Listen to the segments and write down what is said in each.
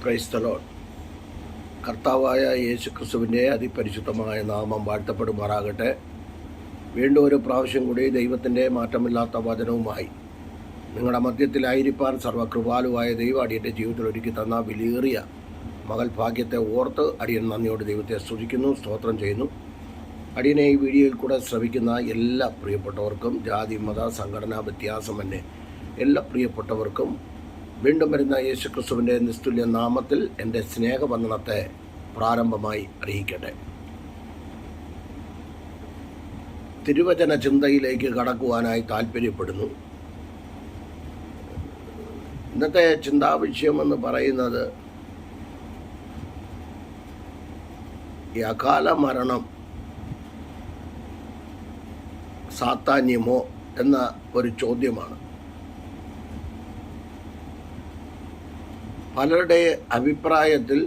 Praise the Lord. കർത്താവായ യേശുക്രിസ്തുവിൻ്റെ അതിപരിശുദ്ധമായ നാമം വാഴ്ത്തപ്പെടുമാറാകട്ടെ. വീണ്ടും ഒരു പ്രാവശ്യം കൂടി ദൈവത്തിൻ്റെ മാറ്റമില്ലാത്ത വചനവുമായി നിങ്ങളുടെ മധ്യത്തിലായിരിക്കാൻ സർവ്വകൃപാലുവായ ദൈവം അടിയൻ്റെ ജീവിതത്തിൽ ഒരുക്കി തന്ന വിലയേറിയ മകൾ ഭാഗ്യത്തെ ഓർത്ത് അടിയൻ നന്ദിയോട് ദൈവത്തെ സ്തുതിക്കുന്നു, സ്തോത്രം ചെയ്യുന്നു. അടിയനെ ഈ വീഡിയോയിൽ കൂടെ ശ്രവിക്കുന്ന എല്ലാ പ്രിയപ്പെട്ടവർക്കും, ജാതി മത സംഘടനാ വ്യത്യാസമന്യേ എല്ലാ പ്രിയപ്പെട്ടവർക്കും വീണ്ടും വരുന്ന യേശുക്രിസ്തുവിൻ്റെ നിസ്തുല്യ നാമത്തിൽ എൻ്റെ സ്നേഹവന്ദനത്തെ പ്രാരംഭമായി അറിയിക്കട്ടെ. തിരുവചന ചിന്തയിലേക്ക് കടക്കുവാനായി താല്പര്യപ്പെടുന്നു. ഇന്നത്തെ ചിന്താവിഷയമെന്ന് പറയുന്നത് ഈ അകാല മരണം സാത്താന്യമോ എന്ന ഒരു ചോദ്യമാണ്. പലരുടെ അഭിപ്രായത്തിൽ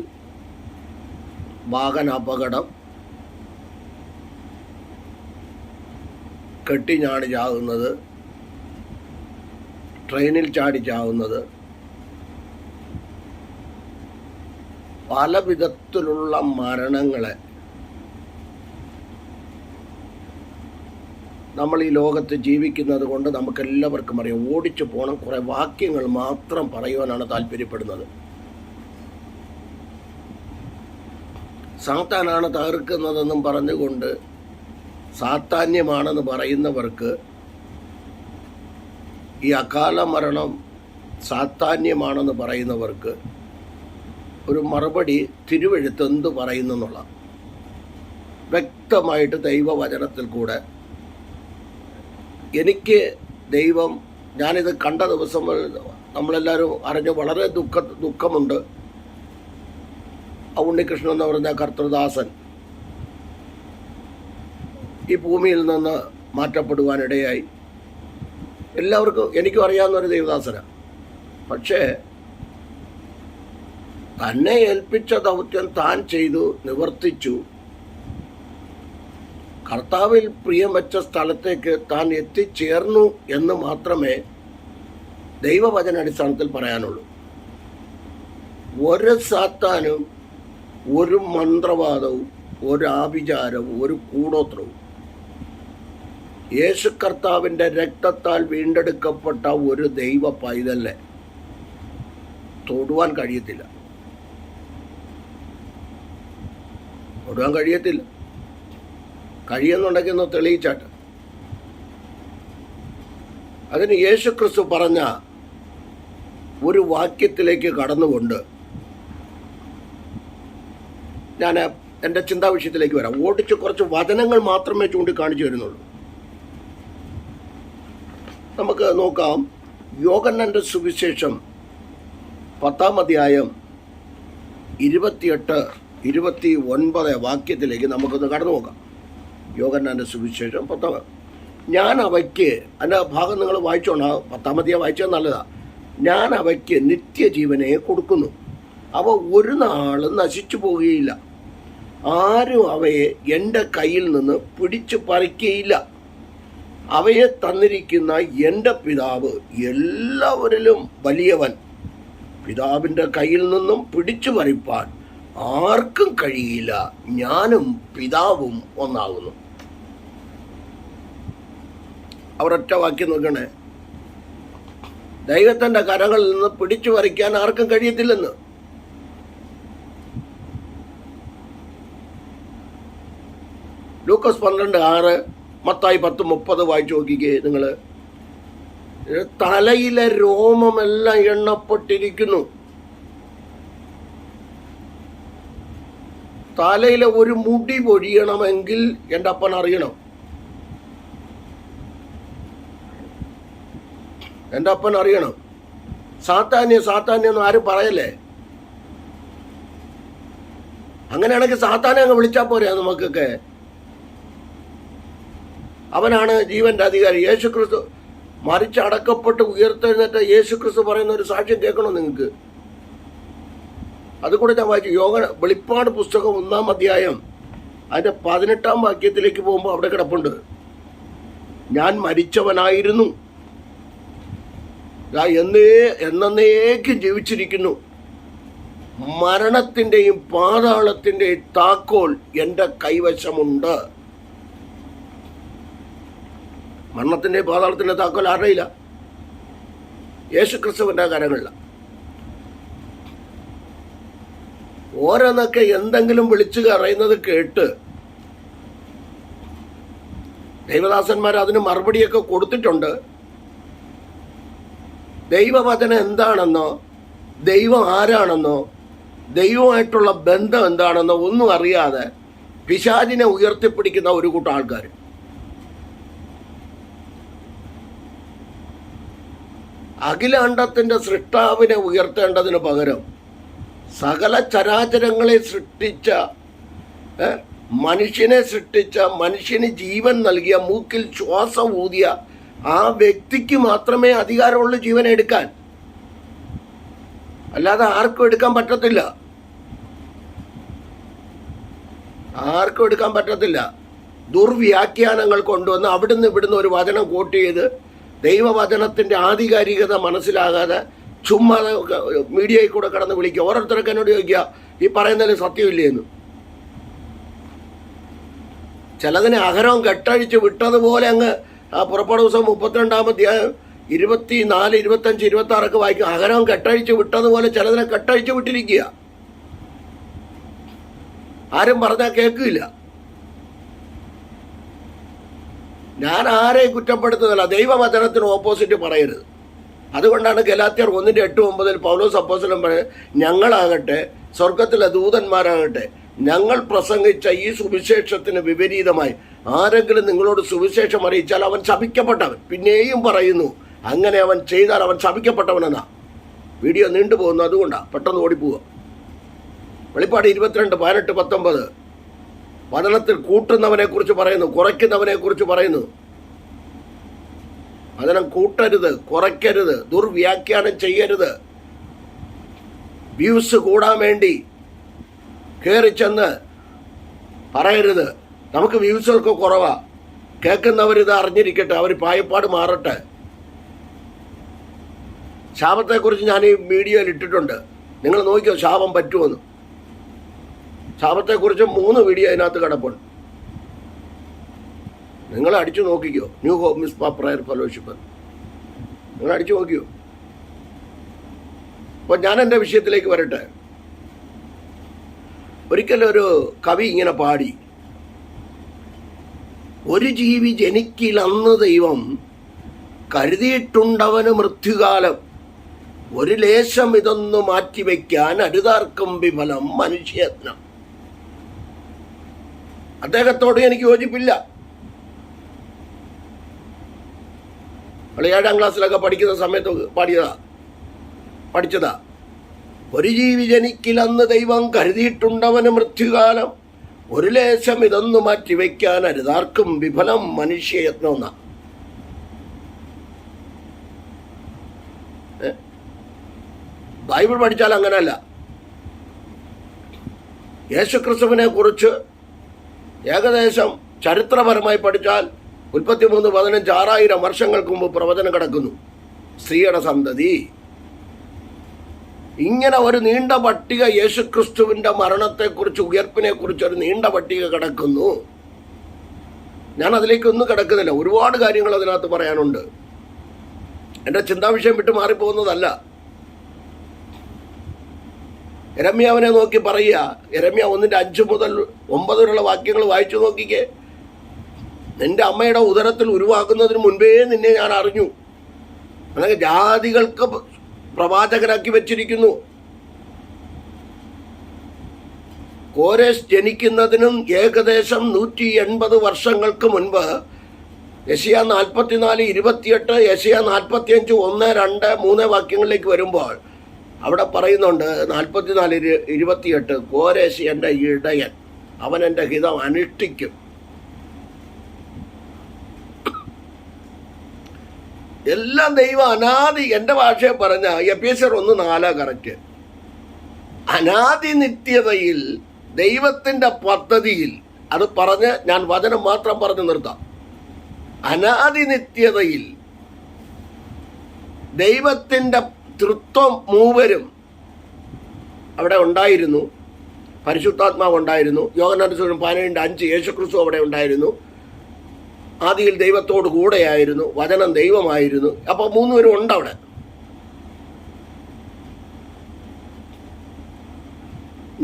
വാഹനാപകടം, കെട്ടിഞ്ഞാടി ചാകുന്നത്, ട്രെയിനിൽ ചാടി ചാകുന്നത്, പല വിധത്തിലുള്ള മരണങ്ങളെ നമ്മൾ ഈ ലോകത്ത് ജീവിക്കുന്നത് കൊണ്ട് നമുക്കെല്ലാവർക്കും അറിയാം. ഓടിച്ചു പോകണം, കുറേ വാക്യങ്ങൾ മാത്രം പറയുവാനാണ് താല്പര്യപ്പെടുന്നത്. സാത്താനാണ് തകർക്കുന്നതെന്നും പറഞ്ഞുകൊണ്ട് സാത്താന്യമാണെന്ന് പറയുന്നവർക്ക് ഈ അകാല മരണം സാത്താന്യമാണെന്ന് പറയുന്നവർക്ക് ഒരു മറുപടി തിരുവെഴുത്ത് എന്ത് പറയുന്നു എന്നുള്ള വ്യക്തമായിട്ട് ദൈവവചനത്തിൽ കൂടെ എനിക്ക് ദൈവം, ഞാനിത് കണ്ട ദിവസം നമ്മളെല്ലാവരും അറിഞ്ഞു വളരെ ദുഃഖമുണ്ട്. ഉണ്ണികൃഷ്ണൻ എന്ന് പറഞ്ഞ കർത്തൃദാസൻ ഈ ഭൂമിയിൽ നിന്ന് മാറ്റപ്പെടുവാനിടയായി. എല്ലാവർക്കും, എനിക്കും അറിയാവുന്ന ഒരു ദൈവദാസനാണ്. പക്ഷേ തന്നെ ഏൽപ്പിച്ച ദൗത്യം താൻ ചെയ്തു, നിവർത്തിച്ചു. കർത്താവിൽ പ്രിയം വെച്ച സ്ഥലത്തേക്ക് താൻ എത്തിച്ചേർന്നു എന്ന് മാത്രമേ ദൈവവചനാടിസ്ഥാനത്തിൽ പറയാനുള്ളൂ. ഒരു സാത്താനും ഒരു മന്ത്രവാദവും ഒരു ആഭിചാരവും ഒരു കൂടോത്രവും യേശു കർത്താവിൻ്റെ രക്തത്താൽ വീണ്ടെടുക്കപ്പെട്ട ഒരു ദൈവ പൈതലിനെ തൊടുവാൻ കഴിയത്തില്ല. കഴിയുന്നുണ്ടെങ്കിൽ ഒന്ന് തെളിയിച്ചാട്ട്. അതിന് യേശു ക്രിസ്തു പറഞ്ഞ ഒരു വാക്യത്തിലേക്ക് കടന്നുകൊണ്ട് ഞാൻ എൻ്റെ ചിന്താവിഷയത്തിലേക്ക് വരാം. ഓടിച്ച് കുറച്ച് വചനങ്ങൾ മാത്രമേ ചൂണ്ടിക്കാണിച്ചു വരുന്നുള്ളൂ. നമുക്ക് നോക്കാം. യോഹന്നാന്റെ സുവിശേഷം 10-ാം അധ്യായം 28-29 വാക്യത്തിലേക്ക് നമുക്കൊന്ന് കടന്നു നോക്കാം. യോഹന്നാന്റെ സുവിശേഷം 10. ഞാൻ അവയ്ക്ക്, എൻ്റെ ഭാഗം നിങ്ങൾ വായിച്ചോണം, 10-ാം അധ്യായം വായിച്ചാൽ നല്ലതാണ്. ഞാൻ അവയ്ക്ക് നിത്യജീവനെ കൊടുക്കുന്നു, അവ ഒരു നാളും നശിച്ചു പോവുകയില്ല, ആരും അവയെ എൻ്റെ കയ്യിൽ നിന്ന് പിടിച്ചു പറിക്കുകയില്ല. അവയെ തന്നിരിക്കുന്ന എൻ്റെ പിതാവ് എല്ലാവരിലും വലിയവൻ, പിതാവിൻ്റെ കയ്യിൽ നിന്നും പിടിച്ചു പറിപ്പാൻ ആർക്കും കഴിയില്ല. ഞാനും പിതാവും ഒന്നാകുന്നു. അവരൊറ്റ വാക്യം നോക്കണേ. ദൈവത്തിൻ്റെ കരങ്ങളിൽ നിന്ന് പിടിച്ചു പറിക്കാൻ ആർക്കും കഴിയത്തില്ലെന്ന്. ലൂക്കോസ് 12:6, മത്തായി 10:30 വായിച്ചു നോക്കിക്കേ നിങ്ങൾ. തലയിലെ രോമമെല്ലാം എണ്ണപ്പെട്ടിരിക്കുന്നു. തലയിലെ ഒരു മുടി പൊഴിയണമെങ്കിൽ എൻ്റെ അപ്പൻ അറിയണം. എൻ്റെ അപ്പൻ അറിയണം. സാത്താന്യൊന്നും ആരും പറയല്ലേ. അങ്ങനെയാണെങ്കിൽ സാത്താനെ അങ്ങ് വിളിച്ചാൽ പോരാ നമുക്കൊക്കെ. അവനാണ് ജീവന്റെ അധികാരി. യേശുക്രിസ്തു മരിച്ചടക്കപ്പെട്ട് ഉയർത്തെഴുന്നേറ്റ യേശുക്രിസ്തു പറയുന്ന ഒരു സാക്ഷ്യം കേൾക്കണോ നിങ്ങൾക്ക്? അതുകൂടെ ഞാൻ വായിച്ചു. വെളിപ്പാട് പുസ്തകം 1-ാം അധ്യായം അതിൻ്റെ 18-ാം വാക്യത്തിലേക്ക് പോകുമ്പോൾ അവിടെ കിടപ്പുണ്ട്. ഞാൻ മരിച്ചവനായിരുന്നു, എന്നേക്കും ജീവിച്ചിരിക്കുന്നു, മരണത്തിൻ്റെയും പാതാളത്തിൻ്റെയും താക്കോൽ എൻ്റെ കൈവശമുണ്ട്. മരണത്തിൻ്റെയും പാതാളത്തിൻ്റെ താക്കോൽ ആരുടെയില്ല? യേശുക്രിസ്തുവിൻ്റെ കരങ്ങളില്ല. ഓരോന്നൊക്കെ എന്തെങ്കിലും വിളിച്ചു പറയുന്നത് കേട്ട് ദൈവദാസന്മാർ അതിന് മറുപടിയൊക്കെ കൊടുത്തിട്ടുണ്ട്. ദൈവവചനം എന്താണെന്നോ ദൈവം ആരാണെന്നോ ദൈവമായിട്ടുള്ള ബന്ധം എന്താണെന്നോ ഒന്നും അറിയാതെ പിശാചിനെ ഉയർത്തിപ്പിടിക്കുന്ന ഒരു കൂട്ടം ആൾക്കാർ. അഖിലാണ്ടത്തിൻ്റെ സൃഷ്ടാവിനെ ഉയർത്തേണ്ടതിന് പകരം സകല ചരാചരങ്ങളെ സൃഷ്ടിച്ച, മനുഷ്യനെ സൃഷ്ടിച്ച, മനുഷ്യന് ജീവൻ നൽകിയ, മൂക്കിൽ ശ്വാസം ഊതിയ ആ വ്യക്തിക്ക് മാത്രമേ അധികാരമുള്ളൂ ജീവൻ എടുക്കാൻ. അല്ലാതെ ആർക്കും എടുക്കാൻ പറ്റത്തില്ല. ആർക്കും എടുക്കാൻ പറ്റത്തില്ല. ദുർവ്യാഖ്യാനങ്ങൾ കൊണ്ടുവന്ന് അവിടുന്ന് ഇവിടുന്ന് ഒരു വചനം കോട്ട് ചെയ്ത് ദൈവവചനത്തിൻ്റെ ആധികാരികത മനസ്സിലാകാതെ ചുമ്മാ മീഡിയയിൽ കൂടെ കടന്ന് വിളിക്കുക. ഓരോരുത്തരൊക്കെ എന്നോട് ചോദിക്കുക, ഈ പറയുന്നതിൽ സത്യമില്ലേ എന്ന്. ചിലതിനെ അഹരോൻ കെട്ടഴിച്ച് വിട്ടതുപോലെ അങ്ങ് ആ പുറപ്പാട് ദിവസം 32-ാം അധ്യായം 24, 25, 26 വായിക്കും. അഹരോൻ കെട്ടഴിച്ച് വിട്ടതുപോലെ ചിലതിനെ കെട്ടഴിച്ച് വിട്ടിരിക്കുക. ആരും പറഞ്ഞാൽ കേൾക്കില്ല. ഞാൻ ആരെയും കുറ്റപ്പെടുത്തുന്നില്ല. ദൈവവചനത്തിന് ഓപ്പോസിറ്റ് പറയരുത്. അതുകൊണ്ടാണ് ഗലാത്യർ 1:8-9 പൗലോസ് അപ്പോസ്തലൻ പറയുന്നത്, ഞങ്ങളാകട്ടെ സ്വർഗത്തിലെ ദൂതന്മാരാകട്ടെ ഞങ്ങൾ പ്രസംഗിച്ച ഈ സുവിശേഷത്തിന് വിപരീതമായി ആരെങ്കിലും നിങ്ങളോട് സുവിശേഷം അറിയിച്ചാൽ അവൻ ശപിക്കപ്പെട്ടവൻ. പിന്നെയും പറയുന്നു, അങ്ങനെ അവൻ ചെയ്താൽ അവൻ ശപിക്കപ്പെട്ടവനെന്നാ. വീഡിയോ നീണ്ടുപോകുന്നു, അതുകൊണ്ടാണ് പെട്ടെന്ന് ഓടിപ്പോവുക. വെളിപ്പാട് 22, 18, 19 വചനത്തിൽ കൂട്ടുന്നവനെ കുറിച്ച് പറയുന്നു, കുറയ്ക്കുന്നവനെ കുറിച്ച് പറയുന്നു. വചനം കൂട്ടരുത്, കുറയ്ക്കരുത്, ദുർവ്യാഖ്യാനം ചെയ്യരുത്. വ്യൂസ് കൂടാൻ വേണ്ടി കയറി ചെന്ന് പറയരുത്. നമുക്ക് വ്യൂസൊക്കെ കുറവാ. കേൾക്കുന്നവരിത് അറിഞ്ഞിരിക്കട്ടെ, അവർ പായപ്പാട് മാറട്ടെ. ശാപത്തെക്കുറിച്ച് ഞാൻ ഈ വീഡിയോയിൽ ഇട്ടിട്ടുണ്ട്. നിങ്ങൾ നോക്കിയോ ശാപം പറ്റുമെന്ന്. ശാപത്തെക്കുറിച്ച് 3 വീഡിയോ അതിനകത്ത് കിടപ്പുണ്ട്. നിങ്ങൾ അടിച്ചു നോക്കിക്കോ. New Hope Mizpah Prayer Fellowship നിങ്ങൾ അടിച്ചു നോക്കിയോ. അപ്പോൾ ഞാൻ എൻ്റെ വിഷയത്തിലേക്ക് വരട്ടെ. ഒരിക്കലൊരു കവി ഇങ്ങനെ പാടി, ഒരു ജീവി ജനിക്കിലന്ന് ദൈവം കരുതിയിട്ടുണ്ടവന് മൃത്യുകാലം, ഒരു ലേശം ഇതൊന്നു മാറ്റിവെക്കാൻ അരുതാർക്കും വിഫലം മനുഷ്യയത്നം. അദ്ദേഹത്തോട് എനിക്ക് യോജിപ്പില്ല. 7-ാം ക്ലാസ്സിലൊക്കെ പഠിക്കുന്ന സമയത്ത് പഠിച്ചതാ. ഒരു ജീവി ജനിക്കിലന്ന് ദൈവം കരുതിയിട്ടുണ്ടവന് മൃത്യുകാലം, ഒരു ലേശം ഇതൊന്നു മാറ്റിവെക്കാൻ അരുതാർക്കും വിഫലം മനുഷ്യയത്നം എന്നാ. ബൈബിൾ പഠിച്ചാൽ അങ്ങനെയല്ല. യേശുക്രിസ്തുവിനെ കുറിച്ച് ഏകദേശം ചരിത്രപരമായി പഠിച്ചാൽ 33:15 6000 വർഷങ്ങൾക്ക് മുമ്പ് പ്രവചനം കിടക്കുന്നു. സ്ത്രീയുടെ സന്തതി, ഇങ്ങനെ ഒരു നീണ്ട പട്ടിക, യേശുക്രിസ്തുവിൻ്റെ മരണത്തെക്കുറിച്ച്, ഉയർപ്പിനെക്കുറിച്ച് ഒരു നീണ്ട പട്ടിക കിടക്കുന്നു. ഞാൻ അതിലേക്കൊന്നും കിടക്കുന്നില്ല. ഒരുപാട് കാര്യങ്ങൾ അതിനകത്ത് പറയാനുണ്ട്. എൻ്റെ ചിന്താവിഷയം വിട്ട് മാറിപ്പോകുന്നതല്ല. യെരമ്യാവിനെ നോക്കി പറയുക, യെരമ്യ 1:5 മുതൽ 9 വരെയുള്ള വാക്യങ്ങൾ വായിച്ചു നോക്കിക്കേ. നിന്റെ അമ്മയുടെ ഉദരത്തിൽ ഉരുവാക്കുന്നതിന് മുൻപേ നിന്നെ ഞാൻ അറിഞ്ഞു. അല്ലെങ്കിൽ ജാതികൾക്ക് പ്രവാചകനാക്കി വെച്ചിരിക്കുന്നു. കോരേശ് ജനിക്കുന്നതിനും ഏകദേശം 180 വർഷങ്ങൾക്ക് മുൻപ് യെശയ്യാ 44:28, യെശയ്യാ 45, 1, 2, 3 വാക്യങ്ങളിലേക്ക് വരുമ്പോൾ അവിടെ പറയുന്നുണ്ട് 44:28, കോരേശ് എൻ്റെ ഇടയൻ, അവൻ എൻ്റെ ഹിതം അനുഷ്ഠിക്കും. എല്ലാം ദൈവം അനാദി, എൻ്റെ ഭാഷയെ പറഞ്ഞ എഫേസ്യർ 1:4 കറക്റ്റ്. അനാദി നിത്യതയിൽ ദൈവത്തിൻ്റെ പദ്ധതിയിൽ, അത് പറഞ്ഞ് ഞാൻ വചനം മാത്രം പറഞ്ഞു നിർത്താം. അനാദി നിത്യതയിൽ ദൈവത്തിൻ്റെ തൃത്വം മൂവരും അവിടെ ഉണ്ടായിരുന്നു, പരിശുദ്ധാത്മാവ് ഉണ്ടായിരുന്നു. യോഹന്നാന്റെ സുവിശേഷം 17:5 യേശുക്രിസ്തു അവിടെ ഉണ്ടായിരുന്നു. ആദിയിൽ ദൈവത്തോട് കൂടെയായിരുന്നു, വചനം ദൈവമായിരുന്നു. അപ്പോൾ 3 പേരും ഉണ്ട് അവിടെ.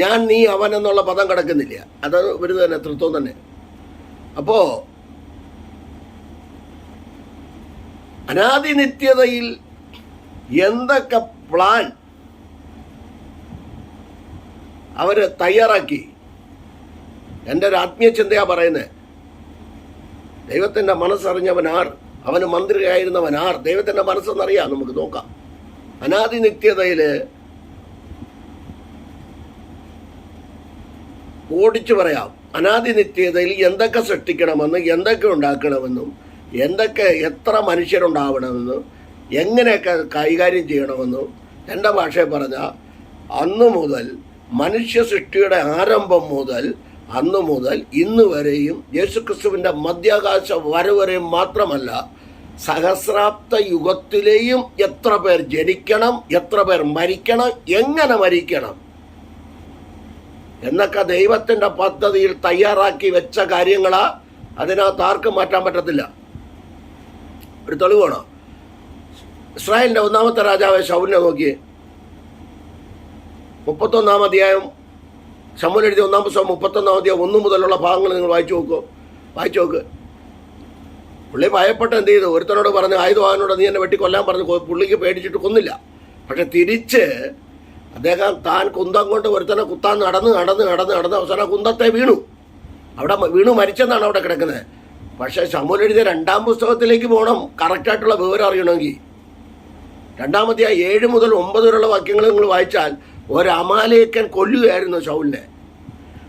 ഞാൻ, നീ, അവൻ എന്നുള്ള പദം കിടക്കുന്നില്ല. അത് ഒരു തന്നെ തൃത്വം തന്നെ. അപ്പോൾ അനാദി നിത്യതയിൽ എന്തൊക്കെ പ്ലാൻ അവർ തയ്യാറാക്കി. എൻ്റെ ഒരു ആത്മീയ ചിന്തയാണ് പറയുന്നത്. ദൈവത്തിൻ്റെ മനസ്സറിഞ്ഞവനാർ, അവന് മന്ത്രിയായിരുന്നവനാർ. ദൈവത്തിൻ്റെ മനസ്സെന്നറിയാം, നമുക്ക് നോക്കാം. അനാദി നിത്യതയിൽ ഓടിച്ചു പറയാം. അനാദി നിത്യതയിൽ എന്തൊക്കെ സൃഷ്ടിക്കണമെന്നും എന്തൊക്കെ ഉണ്ടാക്കണമെന്നും എത്ര മനുഷ്യരുണ്ടാവണമെന്നും എങ്ങനെയൊക്കെ കൈകാര്യം ചെയ്യണമെന്നും എൻ്റെ ഭാഷയിൽ പറഞ്ഞാൽ അന്നു മുതൽ, മനുഷ്യ സൃഷ്ടിയുടെ ആരംഭം മുതൽ അന്നു മുതൽ ഇന്ന് വരെയും യേശുക്രിസ്തുവിൻ്റെ മധ്യാകാശ വരവരെയും മാത്രമല്ല, സഹസ്രാബ്ദ യുഗത്തിലെയും എത്ര പേർ ജനിക്കണം, എത്ര പേർ മരിക്കണം, എങ്ങനെ മരിക്കണം എന്നൊക്കെ ദൈവത്തിൻ്റെ പദ്ധതിയിൽ തയ്യാറാക്കി വെച്ച കാര്യങ്ങളാ. അതിനകത്ത് ആർക്കും മാറ്റാൻ പറ്റത്തില്ല. ഒരു തെളിവാണ്. ഇസ്രായേലിൻ്റെ 1-ാമത്തെ രാജാവ് ശൗലിനെ നോക്കിയേ. 31-ാം അധ്യായം, ശമൂവേൽ എഴുതിയ 1-ാം പുസ്തകം 31-ാം അധ്യായം 1 മുതലുള്ള ഭാഗങ്ങൾ നിങ്ങൾ വായിച്ചു നോക്ക്. പുള്ളി ഭയപ്പെട്ട് എന്ത് ചെയ്തു? ഒരുത്തനോട് പറഞ്ഞു, ആയുധവാനോട് നീ എന്നെ വെട്ടിക്കൊല്ലാൻ പറഞ്ഞു. പുള്ളിക്ക് പേടിച്ചിട്ട് കൊന്നില്ല. പക്ഷെ തിരിച്ച് അദ്ദേഹം താൻ കുന്തം കൊണ്ട് ഒരുത്തനെ കുത്താൻ നടന്ന് അവസാനം കുന്തത്തെ വീണു. അവിടെ വീണു മരിച്ചെന്നാണ് അവിടെ കിടക്കുന്നത്. പക്ഷേ ശമൂവേൽ എഴുതിയ 2-ാം പുസ്തകത്തിലേക്ക് പോകണം. കറക്റ്റായിട്ടുള്ള വിവരം അറിയണമെങ്കിൽ 2-ാം അധ്യായം 7 മുതൽ 9 വരെയുള്ള വാക്യങ്ങൾ നിങ്ങൾ വായിച്ചാൽ ഒരു അമാലേക്കൻ കൊല്ലുകയായിരുന്നു ശൗലിനെ.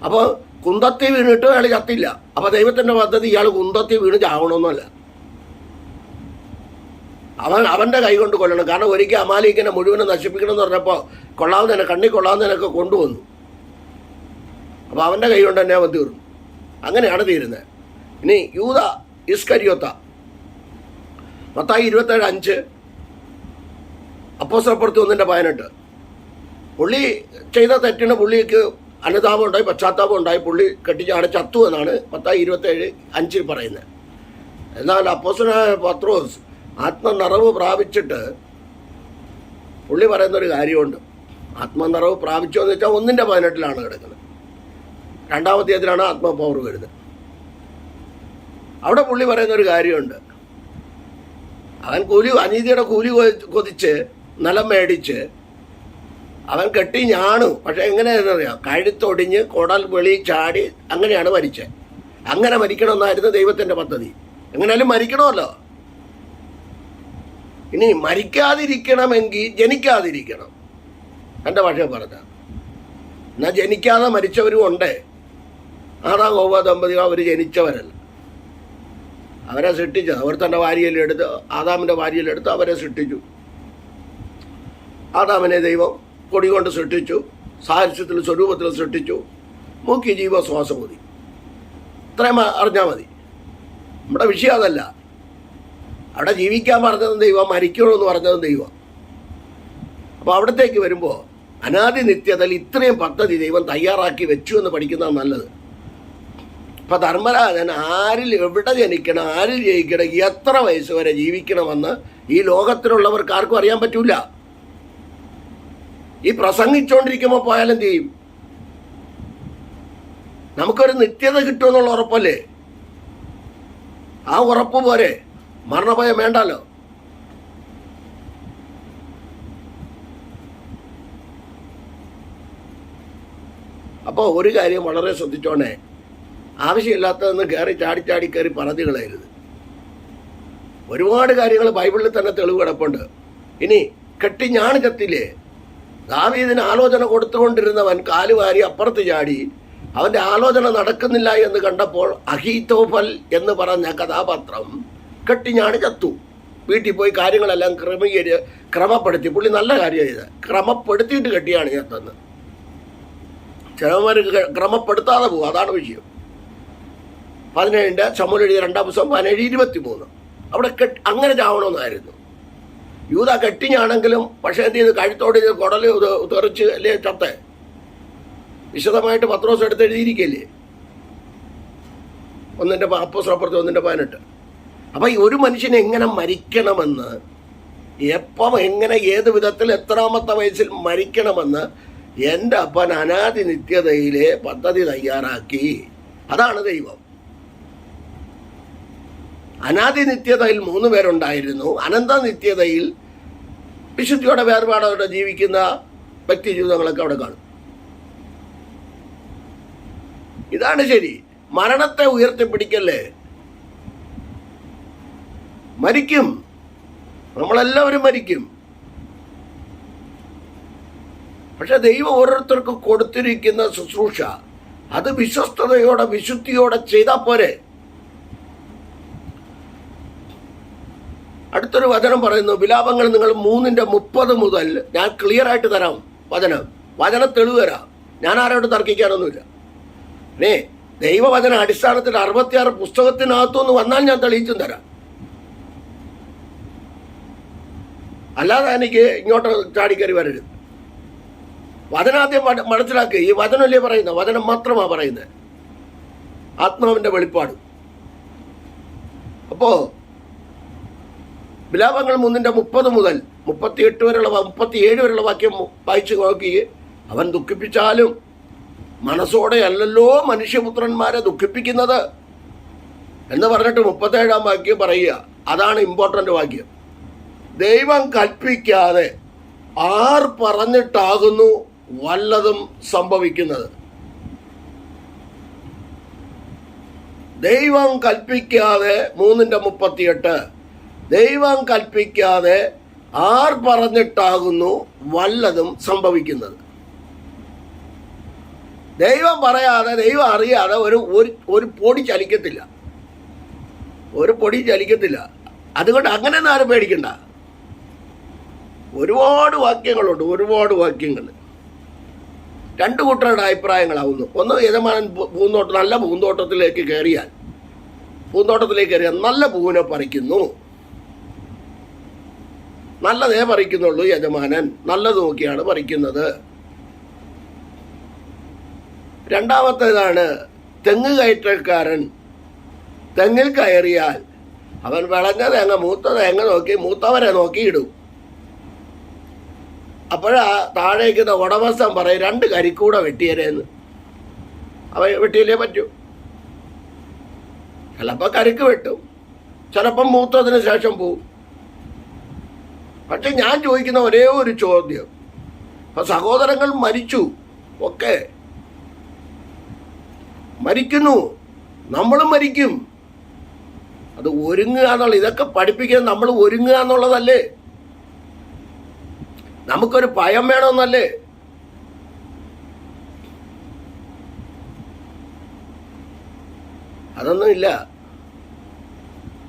അപ്പോൾ കുന്തത്തിൽ വീണിട്ട് അയാൾ ചത്തില്ല. അപ്പോൾ ദൈവത്തിൻ്റെ പദ്ധതി ഇയാൾ കുന്തത്തിൽ വീണ് ചാവണമെന്നല്ല, അവൻ്റെ കൈ കൊണ്ട് കൊല്ലണം. കാരണം ഒരിക്കൽ അമാലേക്കനെ മുഴുവനും നശിപ്പിക്കണം എന്ന് പറഞ്ഞപ്പോൾ കണ്ണി കൊള്ളാവുന്നതിനൊക്കെ കൊണ്ടുവന്നു. അപ്പോൾ അവൻ്റെ കൈ കൊണ്ട് തന്നെ അവൻ തീർന്നു. അങ്ങനെയാണ് തീരുന്നത്. ഇനി യൂദ ഇസ്കരിയോത്ത, മത്തായി 27:5, അപ്പോസ്തലപ്രവൃത്തി 1:18. പുള്ളി ചെയ്ത തെറ്റിന് പുള്ളിക്ക് അനുതാപം ഉണ്ടായി, പശ്ചാത്താപം ഉണ്ടായി. പുള്ളി കെട്ടിച്ചാണ് ചത്തു എന്നാണ് മത്തായി 27:5 പറയുന്നത്. എന്നാൽ അപ്പോസ്തലനായ പത്രോസ് ആത്മനിറവ് പ്രാപിച്ചിട്ട് പുള്ളി പറയുന്നൊരു കാര്യമുണ്ട്. ആത്മനിറവ് പ്രാപിച്ചോ എന്ന് വെച്ചാൽ 1:18 കിടക്കുന്നത്. 2-ാം അധ്യായത്തിലാണ് ആത്മപവർ വരുന്നത്. അവിടെ പുള്ളി പറയുന്നൊരു കാര്യമുണ്ട്. അവൻ അനീതിയുടെ കൂലി കൊതിച്ച് നിലം മേടിച്ച് അവൻ കെട്ടി ഞാണു. പക്ഷെ എങ്ങനെയാണെന്നറിയാം, കഴുത്തൊടിഞ്ഞ് കുടൽ വെളി ചാടി അങ്ങനെയാണ് മരിച്ചത്. അങ്ങനെ മരിക്കണമെന്നായിരുന്നു ദൈവത്തിൻ്റെ പദ്ധതി. എങ്ങനെയാലും മരിക്കണമല്ലോ. ഇനി മരിക്കാതിരിക്കണമെങ്കിൽ ജനിക്കാതിരിക്കണം. എൻ്റെ ഭാഷ പറഞ്ഞ എന്നാൽ ജനിക്കാതെ മരിച്ചവരും ഉണ്ട്. ആദാം ഹവ്വ ദമ്പതികൾ അവർ ജനിച്ചവരല്ല, അവരെ സൃഷ്ടിച്ചത്. അവർ തൻ്റെ വാരിയിലെടുത്ത്, ആദാമിൻ്റെ വാരിയിലെടുത്ത് അവരെ സൃഷ്ടിച്ചു. ആദാമിനെ ദൈവം പൊടി കൊണ്ട് സൃഷ്ടിച്ചു, സാദൃശ്യത്തിൽ സ്വരൂപത്തിൽ സൃഷ്ടിച്ചു, മൂക്കി ജീവശ്വാസം മതി. ഇത്രയും അറിഞ്ഞാൽ മതി. നമ്മുടെ വിഷയം അതല്ല. അവിടെ ജീവിക്കാൻ പറഞ്ഞതും ദൈവം, മരിക്കണമെന്ന് പറഞ്ഞതും ദൈവം. അപ്പോൾ അവിടത്തേക്ക് വരുമ്പോൾ അനാദി നിത്യതയിൽ ഇത്രയും പദ്ധതി ദൈവം തയ്യാറാക്കി വെച്ചു എന്ന് പഠിക്കുന്നതാണ് നല്ലത്. അപ്പം ധർമ്മരാജൻ ആരിൽ എവിടെ ജനിക്കണം, ആരിൽ ജയിക്കണം, എത്ര വയസ്സ് വരെ ജീവിക്കണമെന്ന് ഈ ലോകത്തിലുള്ളവർക്ക് ആർക്കും അറിയാൻ പറ്റൂല. ഈ പ്രസംഗിച്ചുകൊണ്ടിരിക്കുമ്പോൾ പോയാലെന്ത് ചെയ്യും? നമുക്കൊരു നിത്യത കിട്ടുമെന്നുള്ള ഉറപ്പല്ലേ? ആ ഉറപ്പ് പോരെ, മരണഭയം വേണ്ടല്ലോ. അപ്പോൾ ഒരു കാര്യം വളരെ ശ്രദ്ധിച്ചോണേ, ആവശ്യമില്ലാത്തതെന്ന് ചാടി കയറി പറഞ്ഞു കളയരുത്. ഒരുപാട് കാര്യങ്ങൾ ബൈബിളിൽ തന്നെ തെളിവ് കിടപ്പുണ്ട്. ഇനി കെട്ടിഞ്ഞാണ് ചത്തില്ലേ? ദാവീദിന് ആലോചന കൊടുത്തുകൊണ്ടിരുന്നവൻ കാലുവാരി അപ്പുറത്ത് ചാടി. അവൻ്റെ ആലോചന നടക്കുന്നില്ല എന്ന് കണ്ടപ്പോൾ അഹീതോഫൽ എന്ന് പറഞ്ഞ കഥാപാത്രം കെട്ടിഞ്ഞാണ് ചത്തു. വീട്ടിൽ പോയി കാര്യങ്ങളെല്ലാം ക്രമപ്പെടുത്തി. പുള്ളി നല്ല കാര്യം ചെയ്ത് ക്രമപ്പെടുത്തിയിട്ട് കെട്ടിയാണ് ചത്തെന്ന്. ചിലവന്മാർ ക്രമപ്പെടുത്താതെ പോകും, അതാണ് വിഷയം. 17 ശമൂവേൽ എഴുതിയ 2-ാം പുസ്തകം 17:23. അവിടെ അങ്ങനെ ചാവണമെന്നായിരുന്നു. യൂദ കെട്ടിഞ്ഞാണെങ്കിലും പക്ഷേ എന്ത് ചെയ്ത് കഴുത്തോട് കുടല് തെറിച്ച് അല്ലേ ചത്തേ. വിശദമായിട്ട് പത്രോസ് എടുത്ത് എഴുതിയിരിക്കല്ലേ, 1:18. അപ്പം ഈ ഒരു മനുഷ്യൻ എങ്ങനെ മരിക്കണമെന്ന്, എപ്പം, എങ്ങനെ, ഏത് വിധത്തിൽ, എത്രാമത്തെ വയസ്സിൽ മരിക്കണമെന്ന് എൻ്റെ അപ്പൻ അനാദി നിത്യതയിലെ പദ്ധതി തയ്യാറാക്കി. അതാണ് ദൈവം. അനാദി നിത്യതയിൽ 3 പേരുണ്ടായിരുന്നു. അനന്ത നിത്യതയിൽ വിശുദ്ധിയോടെ വേർപാടോടെ ജീവിക്കുന്ന വ്യക്തി ജീവിതങ്ങളൊക്കെ അവിടെ കാണും. ഇതാണ് ശരി. മരണത്തെ ഉയർത്തിപ്പിടിക്കല്ലേ. മരിക്കും, നമ്മളെല്ലാവരും മരിക്കും. പക്ഷെ ദൈവം ഓരോരുത്തർക്കും കൊടുത്തിരിക്കുന്ന ശുശ്രൂഷ അത് വിശ്വസ്തയോടെ വിശുദ്ധിയോടെ ചെയ്താൽ പോരെ. അടുത്തൊരു വചനം പറയുന്നു, വിലാപങ്ങൾ നിങ്ങൾ 3:30 മുതൽ, ഞാൻ ക്ലിയർ ആയിട്ട് തരാം വചനം തെളിവ് തരാം. ഞാൻ ആരോട് തർക്കിക്കാനൊന്നുമില്ല. ദൈവവചന അടിസ്ഥാനത്തിൽ 66 പുസ്തകത്തിനകത്തുനിന്ന് വന്നാൽ ഞാൻ തെളിയിച്ചും തരാം. അല്ലാതെ എനിക്ക് ഇങ്ങോട്ട് ചാടിക്കറി വരരുത്. വചനാദ്യം മനസ്സിലാക്കുക. ഈ വചനമല്ലേ പറയുന്നത്, വചനം മാത്രമാണ് പറയുന്നത്, ആത്മാവിൻ്റെ വെളിപ്പാട്. അപ്പോൾ വിലാപങ്ങൾ 3:30 മുതൽ 38 വരെയുള്ള 37 വരെയുള്ള വാക്യം വായിച്ചു നോക്കി. അവൻ ദുഃഖിപ്പിച്ചാലും മനസ്സോടെ അല്ലല്ലോ മനുഷ്യപുത്രന്മാരെ ദുഃഖിപ്പിക്കുന്നത് എന്ന് പറഞ്ഞിട്ട് 37-ാം വാക്യം പറയുക. അതാണ് ഇമ്പോർട്ടൻ്റ് വാക്യം. ദൈവം കൽപ്പിക്കാതെ ആർ പറഞ്ഞിട്ടാകുന്നു വല്ലതും സംഭവിക്കുന്നത്? ദൈവം കൽപ്പിക്കാതെ 3:38, ദൈവം കൽപ്പിക്കാതെ ആർ പറഞ്ഞിട്ടാകുന്നു വല്ലതും സംഭവിക്കുന്നത്? ദൈവം പറയാതെ, ദൈവം അറിയാതെ ഒരു പൊടി ചലിക്കത്തില്ല, ഒരു പൊടി ചലിക്കത്തില്ല. അതുകൊണ്ട് അങ്ങനെ ഒന്നും ആരും പേടിക്കണ്ട. ഒരുപാട് വാക്യങ്ങൾ. 2 കൂട്ടരുടെ അഭിപ്രായങ്ങളാവുന്നു. ഒന്ന്, യജമാനൻ നല്ല പൂന്തോട്ടത്തിലേക്ക് കയറിയാൽ നല്ല പൂവിനെ പറിക്കുന്നു, നല്ലതേ പറിക്കുന്നുള്ളൂ യജമാനൻ, നല്ലത് നോക്കിയാണ് പറിക്കുന്നത്. രണ്ടാമത്തേതാണ്, തെങ്ങ് കയറ്റക്കാരൻ തെങ്ങിൽ കയറിയാൽ അവൻ വിളഞ്ഞ തേങ്ങ, മൂത്ത തേങ്ങ നോക്കി മൂത്തവരെ നോക്കി ഇടും. അപ്പോഴാ താഴേക്കുന്ന ഉടമസ്ഥൻ പറയും, 2 കരിക്കൂടെ വെട്ടിയരേന്ന്. അവ വെട്ടിയില്ലേ പറ്റൂ. ചിലപ്പോൾ കരിക്ക് വെട്ടും, ചിലപ്പം മൂത്തതിന് ശേഷം പോവും. പക്ഷെ ഞാൻ ചോദിക്കുന്ന ഒരേ ഒരു ചോദ്യം, അപ്പം സഹോദരങ്ങൾ മരിച്ചു, ഒക്കെ മരിക്കുന്നു, നമ്മളും മരിക്കും. അത് ഒരുങ്ങുക എന്നുള്ള, ഇതൊക്കെ പഠിപ്പിക്കാൻ നമ്മൾ ഒരുങ്ങുക എന്നുള്ളതല്ലേ. നമുക്കൊരു ഭയം വേണമെന്നല്ലേ. അതൊന്നും ഇല്ല.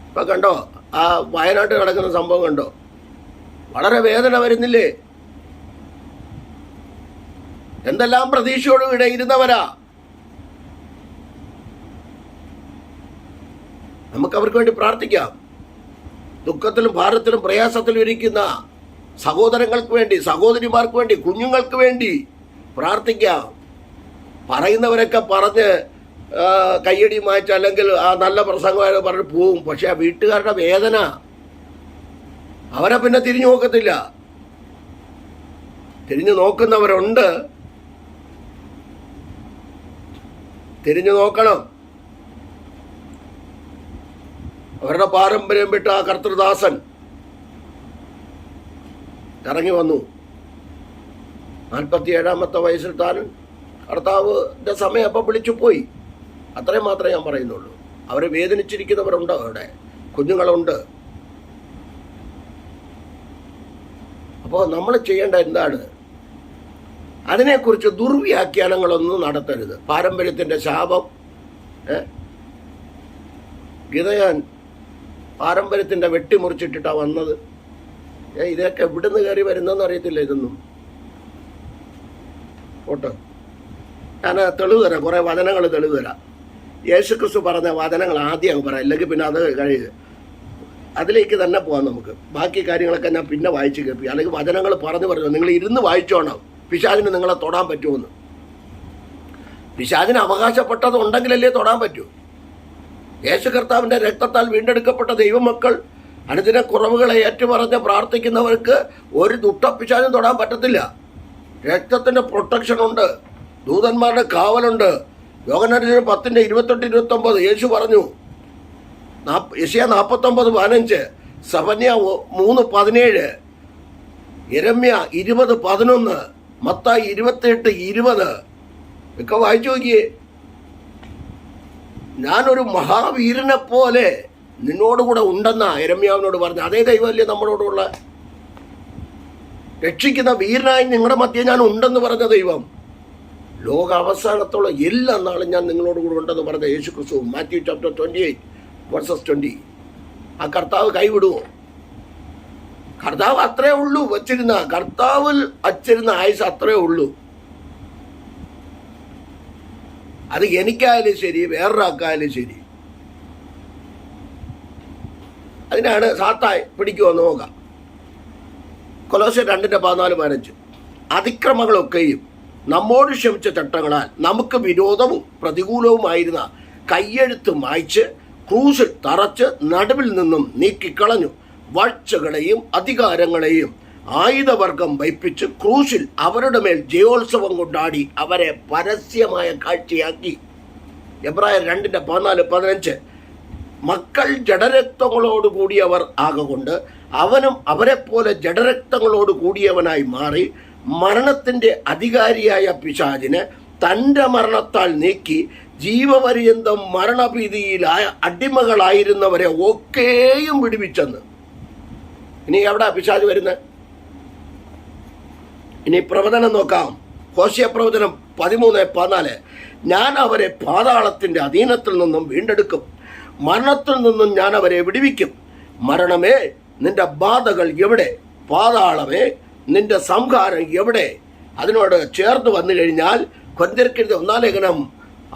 ഇപ്പൊ കണ്ടോ ആ വയനാട്ടിൽ നടക്കുന്ന സംഭവം കണ്ടോ? വളരെ വേദന വരുന്നില്ലേ? എന്തെല്ലാം പ്രതീക്ഷയോടും ഇവിടെ ഇരുന്നവരാ. നമുക്ക് അവർക്ക് വേണ്ടി പ്രാർത്ഥിക്കാം. ദുഃഖത്തിലും ഭാരത്തിലും പ്രയാസത്തിലും ഇരിക്കുന്ന സഹോദരങ്ങൾക്ക് വേണ്ടി, സഹോദരിമാർക്ക് വേണ്ടി, കുഞ്ഞുങ്ങൾക്ക് വേണ്ടി പ്രാർത്ഥിക്കാം. പറയുന്നവരൊക്കെ പറഞ്ഞ് കയ്യടി മായ്ച്ച് അല്ലെങ്കിൽ ആ നല്ല പ്രസംഗമായിട്ട് പറഞ്ഞ് പോവും. പക്ഷെ ആ വീട്ടുകാരുടെ വേദന, അവരെ പിന്നെ തിരിഞ്ഞു നോക്കത്തില്ല. തിരിഞ്ഞു നോക്കുന്നവരുണ്ട്, തിരിഞ്ഞു നോക്കണം. അവരുടെ പാരമ്പര്യം വിട്ട ആ കർത്തൃദാസൻ ഇറങ്ങി വന്നു. 47-ാമത്തെ വയസ്സിൽ താൻ കർത്താവിൻ്റെ സമയം അപ്പം വിളിച്ചു പോയി. അത്രയും മാത്രമേ ഞാൻ പറയുന്നുള്ളൂ. അവരെ വേദനിച്ചിരിക്കുന്നവരുണ്ട്, അവിടെ കുഞ്ഞുങ്ങളുണ്ട്. അപ്പോൾ നമ്മൾ ചെയ്യേണ്ട എന്താണ്? അതിനെക്കുറിച്ച് ദുർവ്യാഖ്യാനങ്ങളൊന്നും നടത്തരുത്. പാരമ്പര്യത്തിൻ്റെ ശാപം, ഗിദയോൻ പാരമ്പര്യത്തിൻ്റെ വെട്ടിമുറിച്ചിട്ടിട്ടാണ് വന്നത്. ഇതൊക്കെ എവിടുന്ന് കയറി വരുന്നതെന്ന് അറിയത്തില്ല. ഇതൊന്നും ഓട്ടോ ഞാൻ തെളിവ് തരാം, കുറേ വചനങ്ങൾ തെളിവ് തരാം. യേശുക്രിസ്തു പറഞ്ഞ വചനങ്ങൾ ആദ്യം പറയാം, അല്ലെങ്കിൽ പിന്നെ അത് കഴിയുക. അതിലേക്ക് തന്നെ പോകാം നമുക്ക്. ബാക്കി കാര്യങ്ങളൊക്കെ ഞാൻ പിന്നെ വായിച്ച് കേൾപ്പിക്കാം. അല്ലെങ്കിൽ വചനങ്ങൾ പറഞ്ഞു നിങ്ങൾ ഇരുന്ന് വായിച്ചോണം, പിശാചിന് നിങ്ങളെ തൊടാൻ പറ്റുമെന്ന്. പിശാചിന് അവകാശപ്പെട്ടത് ഉണ്ടെങ്കിലല്ലേ തൊടാൻ പറ്റൂ. യേശു കർത്താവിൻ്റെ രക്തത്താൽ വീണ്ടെടുക്കപ്പെട്ട ദൈവമക്കൾ അനുദിന കുറവുകളെ ഏറ്റുപറഞ്ഞ് പ്രാർത്ഥിക്കുന്നവർക്ക് ഒരു ദുഷ്ടപിശാചും തൊടാൻ പറ്റത്തില്ല. രക്തത്തിൻ്റെ പ്രൊട്ടക്ഷൻ ഉണ്ട്, ദൂതന്മാരുടെ കാവലുണ്ട്. യോഹന്നാൻ 10:28-29 യേശു പറഞ്ഞു. യെശയ്യാ 49:15, സഫന്യാ 3:17, യെരമ്യാ 20:11, മത്തായി 28:20 ഒക്കെ വായിച്ചു നോക്കിയേ. ഞാനൊരു മഹാവീരനെ പോലെ നിന്നോടുകൂടെ ഉണ്ടെന്നാ യെരമ്യാവിനോട് പറഞ്ഞു. അതേ ദൈവമല്ലേ നമ്മളോടുള്ള? രക്ഷിക്കുന്ന വീരനായി നിങ്ങളുടെ മധ്യേ ഞാൻ ഉണ്ടെന്ന് പറഞ്ഞ ദൈവം. ലോക അവസാനത്തോളം എല്ലാ നാളും ഞാൻ നിങ്ങളോടുകൂടെ ഉണ്ടെന്ന് പറഞ്ഞ യേശു ക്രിസ്തു. Matthew chapter 28:20. ആ കർത്താവ് കൈവിടുമോ? കർത്താവ് അത്രേ ഉള്ളൂ കർത്താവിൽ വച്ചിരുന്ന ആയുസ് അത്രേ ഉള്ളൂ. അത് എനിക്കായാലും ശരി, വേറൊരാൾക്കായാലും ശരി. അതിനാണ് സാത്താൻ പിടിക്കുമെന്ന് നോക്കാം. കൊലോസ്യർ 2:14-15. അതിക്രമങ്ങളൊക്കെയും നമ്മോട് ക്ഷമിച്ച ചട്ടങ്ങളാൽ നമുക്ക് വിരോധവും പ്രതികൂലവുമായിരുന്ന കയ്യെഴുത്ത് മായ്ച്ച് ക്രൂശിൽ തറച്ച് നടുവിൽ നിന്നും നീക്കിക്കളഞ്ഞു. വാഴ്ചകളെയും അധികാരങ്ങളെയും ആയുധവർഗം വയ്പ്പിച്ച് ക്രൂശിൽ അവരുടെ മേൽ ജയോത്സവം കൊണ്ടാടി അവരെ പരസ്യമായ കാഴ്ചയാക്കി. എബ്രായർ 2:14-15. മക്കൾ ജഡരക്തങ്ങളോട് കൂടിയവർ ആകൊണ്ട് അവനും അവരെപ്പോലെ ജഡരക്തങ്ങളോട് കൂടിയവനായി മാറി മരണത്തിൻ്റെ അധികാരിയായ പിശാചിനെ തൻ്റെ മരണത്താൽ നീക്കി ജീവപര്യന്തം മരണഭീതിയിലായ അടിമകളായിരുന്നവരെ ഒക്കെയും വിടുവിച്ചെന്ന്. ഇനി എവിടെ പിശാച് വരുന്നത്? ഇനി പ്രവചനം നോക്കാം. ഹോശേയ പ്രവചനം 13:14. ഞാൻ അവരെ പാതാളത്തിൻ്റെ അധീനത്തിൽ നിന്നും വീണ്ടെടുക്കും, മരണത്തിൽ നിന്നും ഞാൻ അവരെ വിടുവിക്കും. മരണമേ, നിന്റെ ബാധകൾ എവിടെ? പാതാളമേ, നിന്റെ സംഹാരം എവിടെ? അതിനോട് ചേർന്ന് വന്നു കഴിഞ്ഞാൽ കൊരിന്ത്യർക്കെഴുതിയ 1 ലേഖനം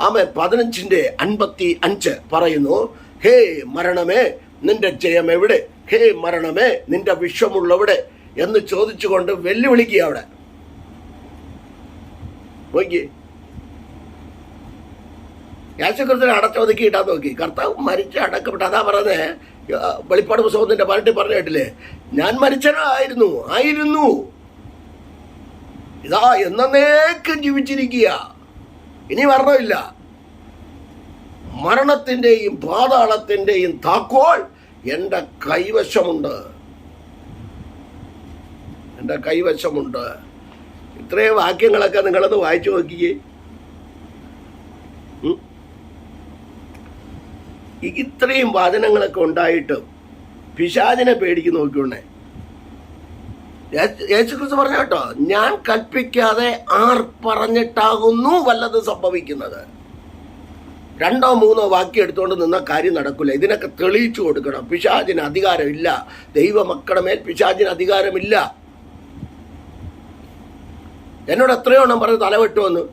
15:55 പറയുന്നു, ഹേ മരണമേ, നിന്റെ ജയം എവിടെ? ഹേ മരണമേ, നിന്റെ വിഷമുള്ളവിടെ എന്ന് ചോദിച്ചുകൊണ്ട് വെല്ലുവിളിക്കുക. അവിടെ നോക്കി യേശുക്രിസ്തുവിനെ അടച്ചൊതുക്കി ഇടാൻ നോക്കി. കർത്താവ് മരിച്ച് അടക്കപ്പെട്ടു. അതാ പറഞ്ഞേ, വെളിപ്പാട് പുസ്തകത്തിന്റെ പാർട്ടി പറഞ്ഞു കേട്ടില്ലേ, ഞാൻ മരിച്ചനായിരുന്നു, ഇതാ എന്നേക്കും ജീവിച്ചിരിക്കുക, ഇനി മരണമില്ല. മരണത്തിൻ്റെയും പാതാളത്തിൻ്റെയും താക്കോൽ എൻ്റെ കൈവശമുണ്ട്. ഇത്രയും വാക്യങ്ങളൊക്കെ നിങ്ങളൊന്ന് വായിച്ചു നോക്കിയേ. ഇത്രയും വചനങ്ങളൊക്കെ ഉണ്ടായിട്ടും പിശാചിനെ പേടിക്ക് നോക്കിയോണ്ടേ. യേശുക്രിസ്തു പറഞ്ഞ കേട്ടോ, ഞാൻ കൽപ്പിക്കാതെ ആർ പറഞ്ഞിട്ടാകുന്നു വല്ലത് സംഭവിക്കുന്നത്. 2 3 വാക്യം എടുത്തുകൊണ്ട് നിന്ന കാര്യം നടക്കില്ല. ഇതിനൊക്കെ തെളിയിച്ചു കൊടുക്കണം. പിശാചിന് അധികാരമില്ല. ദൈവമക്കളുടെ മേൽ പിശാചിന് അധികാരമില്ല. എന്നോട് എത്രയോ എണ്ണം പറഞ്ഞ് തല വെട്ടുമെന്ന്.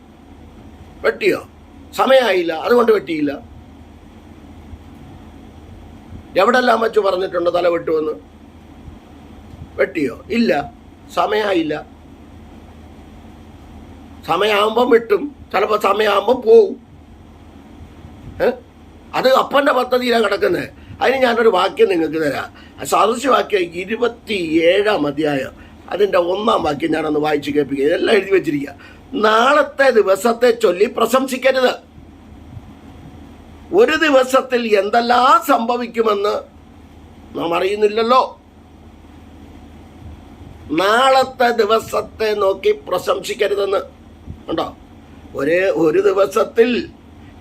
വെട്ടിയോ? സമയമായില്ല, അതുകൊണ്ട് വെട്ടിയില്ല. എവിടെല്ലാം വച്ചു പറഞ്ഞിട്ടുണ്ട് തല വെട്ടുമെന്ന്? വെട്ടിയോ? ഇല്ല, സമയമായില്ല. സമയമാകുമ്പം വെട്ടും, ചിലപ്പോൾ സമയമാകുമ്പം പോവും. അത് അപ്പൻ്റെ പദ്ധതിയിലാണ് കിടക്കുന്നത്. അതിന് ഞാനൊരു വാക്യം നിങ്ങൾക്ക് തരാം. സദൃശവാക്യം 27-ാം അധ്യായം അതിൻ്റെ 1-ാം വാക്യം ഞാനൊന്ന് വായിച്ച് കേൾപ്പിക്കുക. ഇതെല്ലാം എഴുതി വെച്ചിരിക്കുക. നാളത്തെ ദിവസത്തെ ചൊല്ലി പ്രശംസിക്കരുത്. ഒരു ദിവസത്തിൽ എന്തെല്ലാം സംഭവിക്കുമെന്ന് നാം അറിയുന്നില്ലല്ലോ. നാളത്തെ ദിവസത്തെ നോക്കി പ്രശംസിക്കരുതെന്ന് ഉണ്ടോ? ഒരു ദിവസത്തിൽ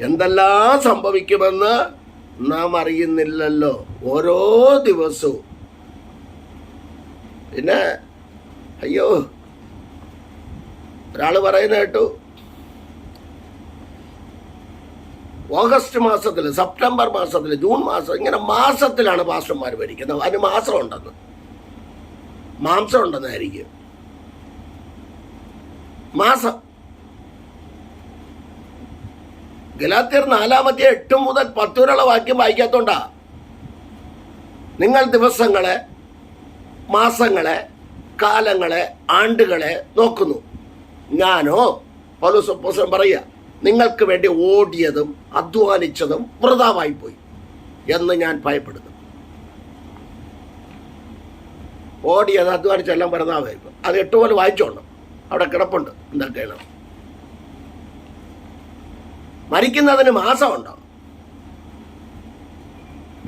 എന്തെല്ലാം സംഭവിക്കുമെന്ന് നാം അറിയുന്നില്ലല്ലോ. ഓരോ ദിവസവും. പിന്നെ അയ്യോ, ഒരാൾ പറയുന്ന കേട്ടു, ഓഗസ്റ്റ് മാസത്തിൽ, സെപ്റ്റംബർ മാസത്തിൽ, ജൂൺ മാസം, ഇങ്ങനെ മാസത്തിലാണ് പാസ്റ്റർമാർ ഭരിക്കുന്നത്. അതിന് മാസം ഉണ്ടെന്നായിരിക്കും. മാസം. ഗലാത്യർ 4:8 മുതൽ 10 വരെയുള്ള വാക്യം വായിക്കാത്തോണ്ടാ. നിങ്ങൾ ദിവസങ്ങളെ, മാസങ്ങളെ, കാലങ്ങളെ, ആണ്ടുകളെ നോക്കുന്നു. ഞാനോ, പൗലോസ് അപ്പോസ്തലൻ പറയുക, നിങ്ങൾക്ക് വേണ്ടി ഓടിയതും അധ്വാനിച്ചതും വൃഥാവായിപ്പോയി എന്ന് ഞാൻ ഭയപ്പെടുന്നു. ഓടിയത് അധ്വാനിച്ചെല്ലാം വൃഥാവായിപ്പോയി. അത് 8 പോലെ വായിച്ചോണ്ട് അവിടെ കിടപ്പുണ്ട്. എന്തൊക്കെയാണ്? മരിക്കുന്നതിന് മാസമുണ്ടോ?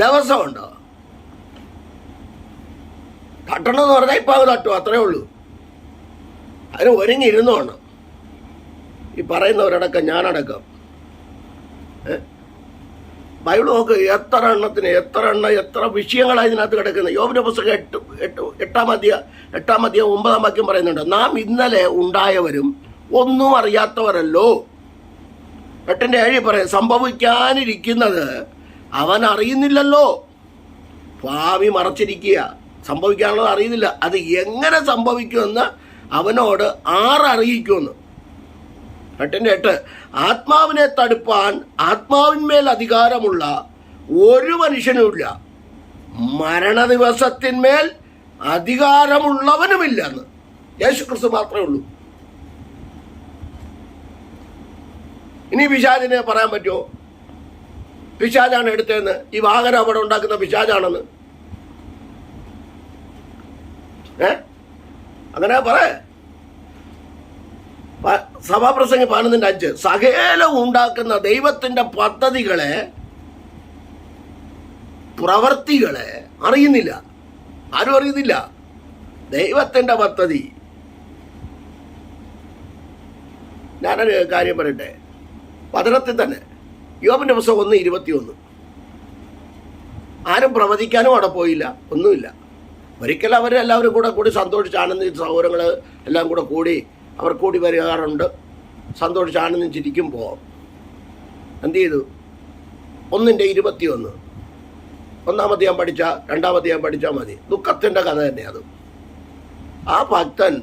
ദിവസമുണ്ടോ? തട്ടണമെന്ന് പറഞ്ഞാൽ ഇപ്പം അത് തട്ടും, അത്രേ ഉള്ളൂ. അതിന് ഒരുങ്ങിയിരുന്നോണ്ട് ഈ പറയുന്നവരടക്കം ഞാനടക്കം. ബൈബിൾ നോക്ക്, എത്ര വിഷയങ്ങളാണ് ഇതിനകത്ത് കിടക്കുന്നത്. യോബിന്റെ പുസ്തകം 8-ാം അധ്യായം 9-ാം വാക്യം പറയുന്നുണ്ട്, നാം ഇന്നലെ ഉണ്ടായവരും ഒന്നും അറിയാത്തവരല്ലോ. 8-ന്റെ 7 പറയും, സംഭവിക്കാനിരിക്കുന്നത് അവൻ അറിയുന്നില്ലല്ലോ. ഭാവി മറച്ചിരിക്കുക, സംഭവിക്കാനുള്ളത് അറിയുന്നില്ല. അത് എങ്ങനെ സംഭവിക്കുമെന്ന് അവനോട് ആരറിയിക്കുമെന്ന്. 8-ന്റെ 8, ആത്മാവിനെ തടുപ്പാൻ ആത്മാവിന്മേൽ അധികാരമുള്ള ഒരു മനുഷ്യനുമില്ല, മരണദിവസത്തിന്മേൽ അധികാരമുള്ളവനുമില്ലെന്ന്. യേശുക്രിസ്തു മാത്രമേ ഉള്ളൂ. ഇനി പിശാചിനെ പറയാൻ പറ്റുമോ? പിശാചാണ് എടുത്തതെന്ന്, ഈ വാഹനം അവിടെ ഉണ്ടാക്കുന്ന പിശാചാണെന്ന് അങ്ങനെ പറയേ. സഭാപ്രസംഗി 11:5, സകലം ഉണ്ടാക്കുന്ന ദൈവത്തിന്റെ പദ്ധതികളെ, പ്രവർത്തികളെ അറിയുന്നില്ല. ആരും അറിയുന്നില്ല ദൈവത്തിന്റെ പദ്ധതി. ഞാനൊരു കാര്യം പറയട്ടെ. വചനത്തിൽ തന്നെ യോബിന്റെ പുസ്തകം 1:21, ആരും പ്രവചിക്കാനും അവിടെ പോയില്ല, ഒന്നുമില്ല. ഒരിക്കലും അവരെല്ലാവരും കൂടി സന്തോഷിച്ച് ആനന്ദിച്ച്, സഹോദരങ്ങൾ എല്ലാം കൂടി അവർ കൂടി വരാറുണ്ട്. സന്തോഷിച്ച് ആനന്ദിച്ചിരിക്കുമ്പോൾ എന്ത് ചെയ്തു? 1:21, 1-ാം അധ്യായം പഠിച്ച 2-ാം അധ്യായം പഠിച്ചാൽ മതി. ദുഃഖത്തിൻ്റെ കഥ തന്നെ അത്. ആ ഭക്തൻ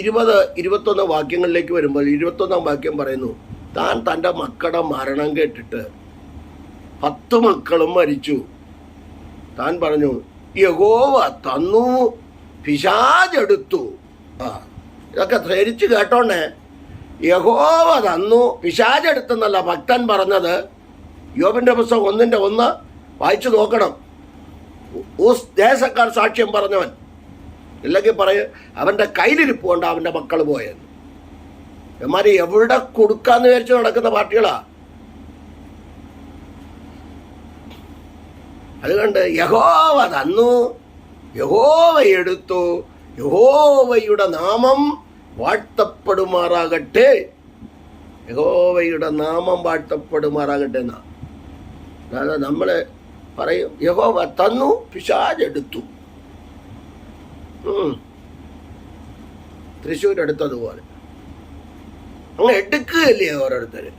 20-21 വാക്യങ്ങളിലേക്ക് വരുമ്പോൾ 21-ാം വാക്യം പറയുന്നു, താൻ തൻ്റെ മക്കളുടെ മരണം കേട്ടിട്ട് 10 മക്കളും മരിച്ചു. താൻ പറഞ്ഞു, യഹോവ തന്നു, പിശാചെടുത്തു. ഇതൊക്കെ ധരിച്ചു കേട്ടോണ്ടേ. യഹോവ തന്നു, പിശാചെടുത്തെന്നല്ല ഭക്തൻ പറഞ്ഞത്. യോബിന്റെ പുസ്തകം 1:1 വായിച്ചു നോക്കണം. ദേശക്കാർ സാക്ഷ്യം പറഞ്ഞവൻ. ഇല്ലെങ്കിൽ അവൻ്റെ കയ്യിലിരിപ്പ് കൊണ്ട് അവൻ്റെ മക്കൾ പോയെന്ന്. എന്മാര് എവിടെ കൊടുക്കാന്ന് വിചാരിച്ച് നടക്കുന്ന പാർട്ടികളാ. അതുകൊണ്ട് യഹോവ തന്നു, യഹോവ എടുത്തു, യഹോവയുടെ നാമം വാഴ്ത്തപ്പെടുമാറാകട്ടെ. യഹോവയുടെ നാമം വാഴ്ത്തപ്പെടുമാറാകട്ടെ എന്നാ. അതായത് നമ്മൾ പറയും, യഹോവ തന്നു, പിശാചെടുത്തു. തൃശ്ശൂരെടുത്തതുപോലെ അങ്ങ് എടുക്കുകയല്ലേ ഓരോരുത്തര്.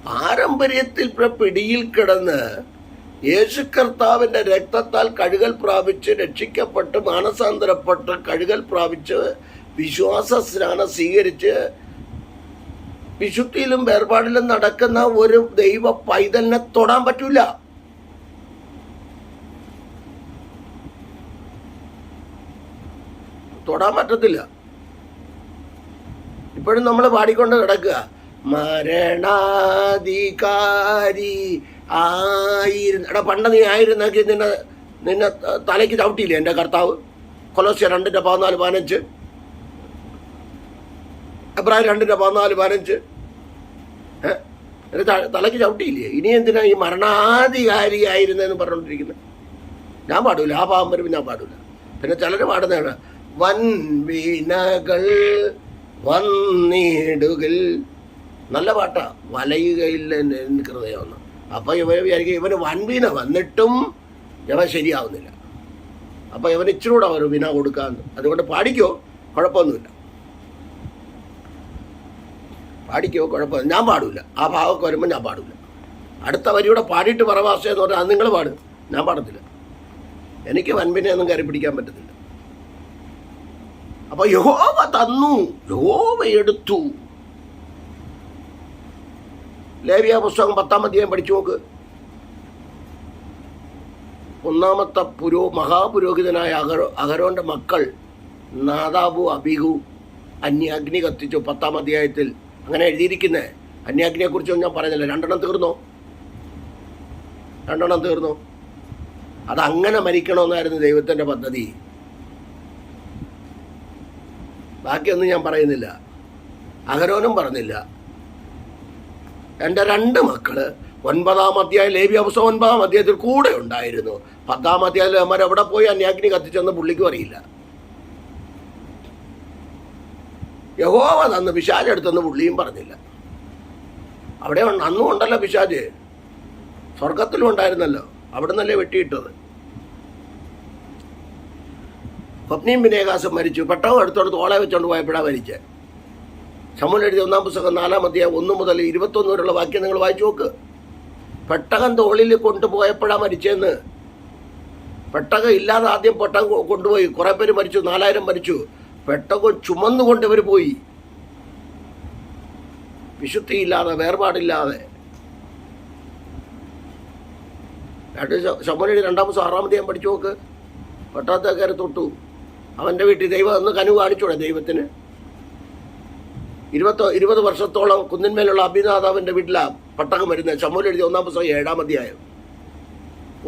പാരമ്പര്യത്തിൽ പിടിയിൽ കിടന്ന് യേശു കർത്താവിൻ്റെ രക്തത്താൽ കഴുകൽ പ്രാപിച്ച് രക്ഷിക്കപ്പെട്ട് മാനസാന്തരപ്പെട്ട് കഴുകൽ പ്രാപിച്ച് വിശ്വാസ സ്നാനം സ്വീകരിച്ച് വിശുദ്ധിയിലും വേർപാടിലും നടക്കുന്ന ഒരു ദൈവ പൈതലിനെ തൊടാൻ പറ്റൂല. തൊടാൻ പറ്റത്തില്ല. ഇപ്പോഴും നമ്മൾ പാടിക്കൊണ്ട് കിടക്കുക, മരണാധികാരി ആയിരുന്നു. എടാ, പണ്ട് നീ ആയിരുന്നെങ്കിൽ നിന്നെ തലയ്ക്ക് ചവിട്ടിയില്ലേ എൻ്റെ കർത്താവ്? കൊലോസ്യർ 2:14-15, എബ്രായർ 2:14-15 തലയ്ക്ക് ചവിട്ടിയില്ലേ? ഇനി എന്തിനാ ഈ മരണാധികാരിയായിരുന്നെന്ന് പറഞ്ഞുകൊണ്ടിരിക്കുന്നത്? ഞാൻ പാടൂല, ആ പാവം വരുമ്പോൾ ഞാൻ പാടൂല. പിന്നെ ചിലർ പാടുന്നതാണ്, വൻവീനകൾ വന്നിടുകിൽ. നല്ല പാട്ടാ, വലയുകയില്ല ഹൃദയമെന്ന്. അപ്പം ഇവർ വിചാരിക്കും ഇവന് വൻവീന വന്നിട്ടും ഇവൻ ശരിയാവുന്നില്ല, അപ്പം ഇവന് ഇച്ചിരി കൂടെ ഒരു വിന കൊടുക്കാമെന്ന്. അതുകൊണ്ട് പാടിക്കോ, കുഴപ്പമൊന്നുമില്ല, പാടിക്കോ, കുഴപ്പമില്ല. ഞാൻ പാടില്ല, ആ ഭാവമൊക്കെ വരുമ്പോൾ ഞാൻ പാടില്ല. അടുത്ത വരിയൂടെ പാടിയിട്ട് പറവാസ എന്ന് പറഞ്ഞാൽ അത് നിങ്ങൾ പാടും, ഞാൻ പാടത്തില്ല. എനിക്ക് വൻപിനെ ഒന്നും കയറി പിടിക്കാൻ പറ്റത്തില്ല. അപ്പോൾ യഹോവ തന്നു, യഹോവ എടുത്തു. ലേവ്യ പുസ്തകം 10-ാം അധ്യായം പഠിച്ചു നോക്ക്. ഒന്നാമത്തെ മഹാപുരോഹിതനായ അഹരോന്റെ മക്കൾ നാദാബു അബീഹു അന്യാഗ്നി കത്തിച്ചു 10-ാം അധ്യായത്തിൽ. അങ്ങനെ എഴുതിയിരിക്കുന്നത്. അന്യാഗ്നിയെക്കുറിച്ചൊന്നും ഞാൻ പറയുന്നില്ല. 2 തീർന്നു. അതങ്ങനെ മരിക്കണമെന്നായിരുന്നു ദൈവത്തിൻ്റെ പദ്ധതി. ബാക്കിയൊന്നും ഞാൻ പറയുന്നില്ല. അഹരോനും പറഞ്ഞില്ല. എൻ്റെ 2 മക്കള് 9-ാം അധ്യായം, ലേവ്യ പുസ്തകം 9-ാം അധ്യായത്തിൽ കൂടെ ഉണ്ടായിരുന്നു. 10-ാം അധ്യായത്തിൽ അവന്മാർ എവിടെ പോയി അന്യാഗ്നി കത്തിച്ചെന്ന് പുള്ളിക്കും അറിയില്ല. യഹോവ തന്ന് പിശാച് എടുത്തെന്ന് പുള്ളിയും പറഞ്ഞില്ല. അവിടെ അന്നും ഉണ്ടല്ലോ പിശാച്, സ്വർഗത്തിലും ഉണ്ടായിരുന്നല്ലോ, അവിടെ നിന്നല്ലേ വെട്ടിയിട്ടത്. സ്വപ്നയും വിനേകാസം മരിച്ചു. പെട്ടകം എടുത്തോണ്ട് തോളെ വെച്ചോണ്ട് പോയപ്പോഴാണ് മരിച്ചത്. ശമൂവേൽ എഴുതിയ 1-ാം പുസ്തകം 4-ാം അധ്യായം 1 മുതൽ 21 വരെയുള്ള വാക്യം നിങ്ങൾ വായിച്ചു നോക്ക്. പെട്ടകം തോളിൽ കൊണ്ടുപോയപ്പോഴാണ് മരിച്ചതെന്ന്. പെട്ടകം ഇല്ലാതെ ആദ്യം പെട്ടകം കൊണ്ടുപോയി. കുറേ പേര് മരിച്ചു, 4000 മരിച്ചു. പെട്ടകം ചുമന്നുകൊണ്ട് ഇവർ പോയി, വിശുദ്ധിയില്ലാതെ, വേർപാടില്ലാതെ. ശമൂവേൽ 2-ാം പുസ്തകം 6-ാം അധ്യായം പഠിച്ചു നോക്ക്. പെട്ടകത്തേക്കാരെ തൊട്ടു. അവൻ്റെ വീട്ടിൽ ദൈവം ഒന്ന് കനിവ് കാണിച്ചൂടെ ദൈവത്തിന്? 20 വർഷത്തോളം കുന്നിന്മേലുള്ള അഭിനാഥാവിൻ്റെ വീട്ടിലാണ് പെട്ടകം വരുന്നത്. ശമൂവേൽ എഴുതിയ 1-ാം പുസ്തകം 7-ാം അധ്യായം.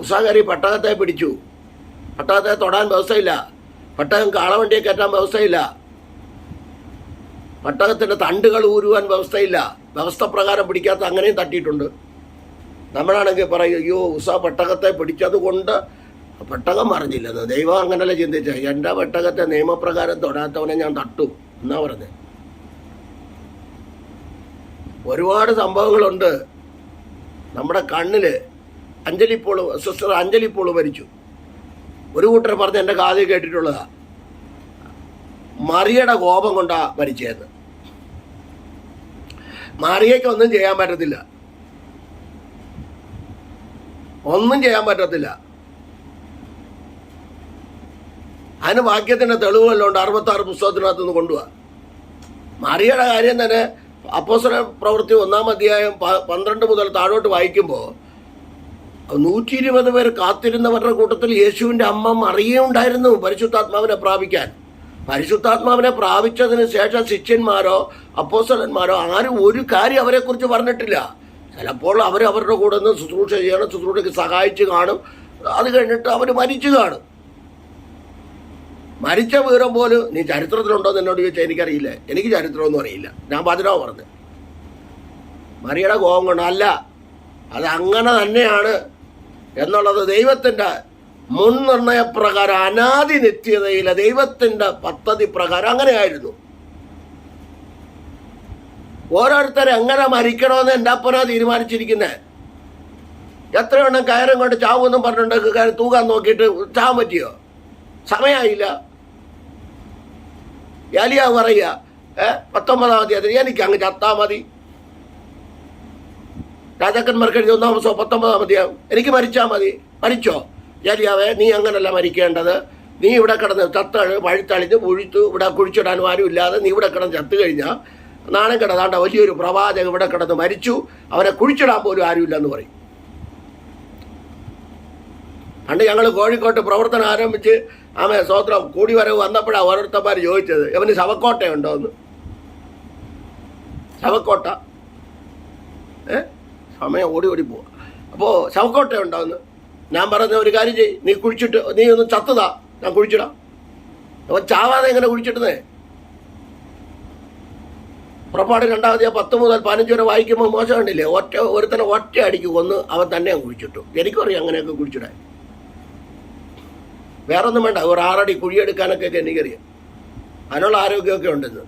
ഉസാകാരി പെട്ടകത്തെ പിടിച്ചു. പെട്ടകത്തെ തൊടാൻ വ്യവസ്ഥയില്ല. പെട്ടകം കാളവണ്ടിയെ കയറ്റാൻ വ്യവസ്ഥയില്ല. പെട്ടകത്തിൻ്റെ തണ്ടുകൾ ഊരുവാൻ വ്യവസ്ഥയില്ല. വ്യവസ്ഥ പ്രകാരം പിടിക്കാത്ത അങ്ങനെയും തട്ടിയിട്ടുണ്ട്. നമ്മളാണെങ്കിൽ പറയും, അയ്യോ ഉസ പെട്ടകത്തെ പിടിച്ചത് കൊണ്ട് പെട്ടകം അറിഞ്ഞില്ലെന്ന്. ദൈവം അങ്ങനല്ല ചിന്തിച്ച. എൻ്റെ പെട്ടകത്തെ നിയമപ്രകാരം തൊടാത്തവനെ ഞാൻ തട്ടും എന്നാ പറഞ്ഞത്. ഒരുപാട് സംഭവങ്ങളുണ്ട് നമ്മുടെ കണ്ണിൽ. സിസ്റ്റർ അഞ്ജലി പോൾ മരിച്ചു. ഒരു കൂട്ടർ പറഞ്ഞ് എൻ്റെ കാതിൽ കേട്ടിട്ടുള്ളതാ, മറിയയുടെ കോപം കൊണ്ടാ മരിച്ചതെന്ന്. മറിയയ്ക്ക് ഒന്നും ചെയ്യാൻ പറ്റത്തില്ല. അതിന് വാക്യത്തിൻ്റെ തെളിവുകളുണ്ട്. 66 പുസ്തകത്തിനകത്ത് നിന്ന് കൊണ്ടുപോവാ. മറിയയുടെ കാര്യം തന്നെ അപ്പോസ്തല പ്രവൃത്തി 1-ാം അധ്യായം 12 മുതൽ താഴോട്ട് വായിക്കുമ്പോൾ 120 പേർ കാത്തിരുന്നവരുടെ കൂട്ടത്തിൽ യേശുവിൻ്റെ അമ്മ മറിയുണ്ടായിരുന്നു പരിശുദ്ധാത്മാവിനെ പ്രാപിക്കാൻ. പരിശുദ്ധാത്മാവിനെ പ്രാപിച്ചതിന് ശേഷം ശിഷ്യന്മാരോ അപ്പോസ്തലന്മാരോ ആരും ഒരു കാര്യം അവരെക്കുറിച്ച് പറഞ്ഞിട്ടില്ല. ചിലപ്പോൾ അവരുടെ കൂടെ നിന്ന് ശുശ്രൂഷ ചെയ്യണം, ശുശ്രൂഷയ്ക്ക് സഹായിച്ച് കാണും. അത് കഴിഞ്ഞിട്ട് അവർ മരിച്ചു കാണും. മരിച്ച വിവരം പോലും നീ ചരിത്രത്തിലുണ്ടോ എന്ന് എന്നോട് ചോദിച്ചാൽ എനിക്കറിയില്ല. എനിക്ക് ചരിത്രമൊന്നും അറിയില്ല. ഞാൻ പതിനാവ് പറഞ്ഞു. മറിയുടെ കോപം കൊണ്ടല്ല, അത് അങ്ങനെ തന്നെയാണ് എന്നുള്ളത് ദൈവത്തിൻ്റെ മുൻനിർണയപ്രകാരം, അനാദി നിത്യതയിലെ ദൈവത്തിൻ്റെ പദ്ധതി പ്രകാരം അങ്ങനെയായിരുന്നു. ഓരോരുത്തരെ എങ്ങനെ മരിക്കണമെന്ന് എൻ്റെ അപ്പനാ തീരുമാനിച്ചിരിക്കുന്നത്. എത്രയെണ്ണം കയറും കൊണ്ട് ചാവുമെന്നും പറഞ്ഞിട്ടുണ്ട്. കയറി തൂക്കാൻ നോക്കിയിട്ട് ചാവാൻ പറ്റിയോ? സമയമായില്ല. യാലിയാ പറയുക 19-ാം അധ്യായത്തിൽ എനിക്ക് അങ്ങ് ചത്താ മതി. രാജാക്കന്മാർക്ക് എഴുതി 1-ാം പുസ്തകം 19-ാം അധ്യായം, എനിക്ക് മരിച്ചാൽ മതി. മരിച്ചോ? യാലിയാവേ, നീ അങ്ങനല്ല മരിക്കേണ്ടത്. നീ ഇവിടെ കിടന്ന് പഴുത്തളിഞ്ഞ് പുഴുത്തു ഇവിടെ കുഴിച്ചിടാനും ആരും ഇല്ലാതെ നീ ഇവിടെ കിടന്ന് ചത്തു കഴിഞ്ഞാൽ നാണം കിടതാണ്ട വലിയൊരു പ്രവാചകൻ ഇവിടെ കിടന്ന് മരിച്ചു, അവനെ കുഴിച്ചിടാൻ പോലും ആരുമില്ലെന്ന് പറയും. പണ്ട് ഞങ്ങൾ കോഴിക്കോട്ട് പ്രവർത്തനം ആരംഭിച്ച് സ്വോത്രം കൂടി വരവ് വന്നപ്പോഴാണ് ഓരോരുത്തന്മാർ ചോദിച്ചത്, ഇവന് ശവക്കോട്ടയുണ്ടോ എന്ന്. ശവക്കോട്ട സമയം ഓടി പോവാ. അപ്പോൾ ശവക്കോട്ടയുണ്ടോ എന്ന് ഞാൻ പറഞ്ഞ ഒരു കാര്യം ചെയ്യ്, നീ കുഴിച്ചിട്ട് നീ ഒന്ന് ചത്തതാ, ഞാൻ കുഴിച്ചിടാം. അപ്പോൾ ചാവാതെ എങ്ങനെ കുഴിച്ചിട്ടുന്നേ? പുറപ്പാട് 2-ാം അധ്യായം 10 മുതൽ 15 വരെ വായിക്കുമ്പോൾ മോശം കണ്ടില്ലേ? ഒരുത്തനെ ഒറ്റ അടിക്ക് കൊന്ന് അവൻ തന്നെ കുഴിച്ചിട്ടു. എനിക്കറിയാം അങ്ങനെയൊക്കെ കുഴിച്ചിടാൻ. വേറൊന്നും വേണ്ട, ഒരു 6 അടി കുഴിയെടുക്കാനൊക്കെ എനിക്കറിയാം. അതിനുള്ള ആരോഗ്യമൊക്കെ ഉണ്ടെന്ന്.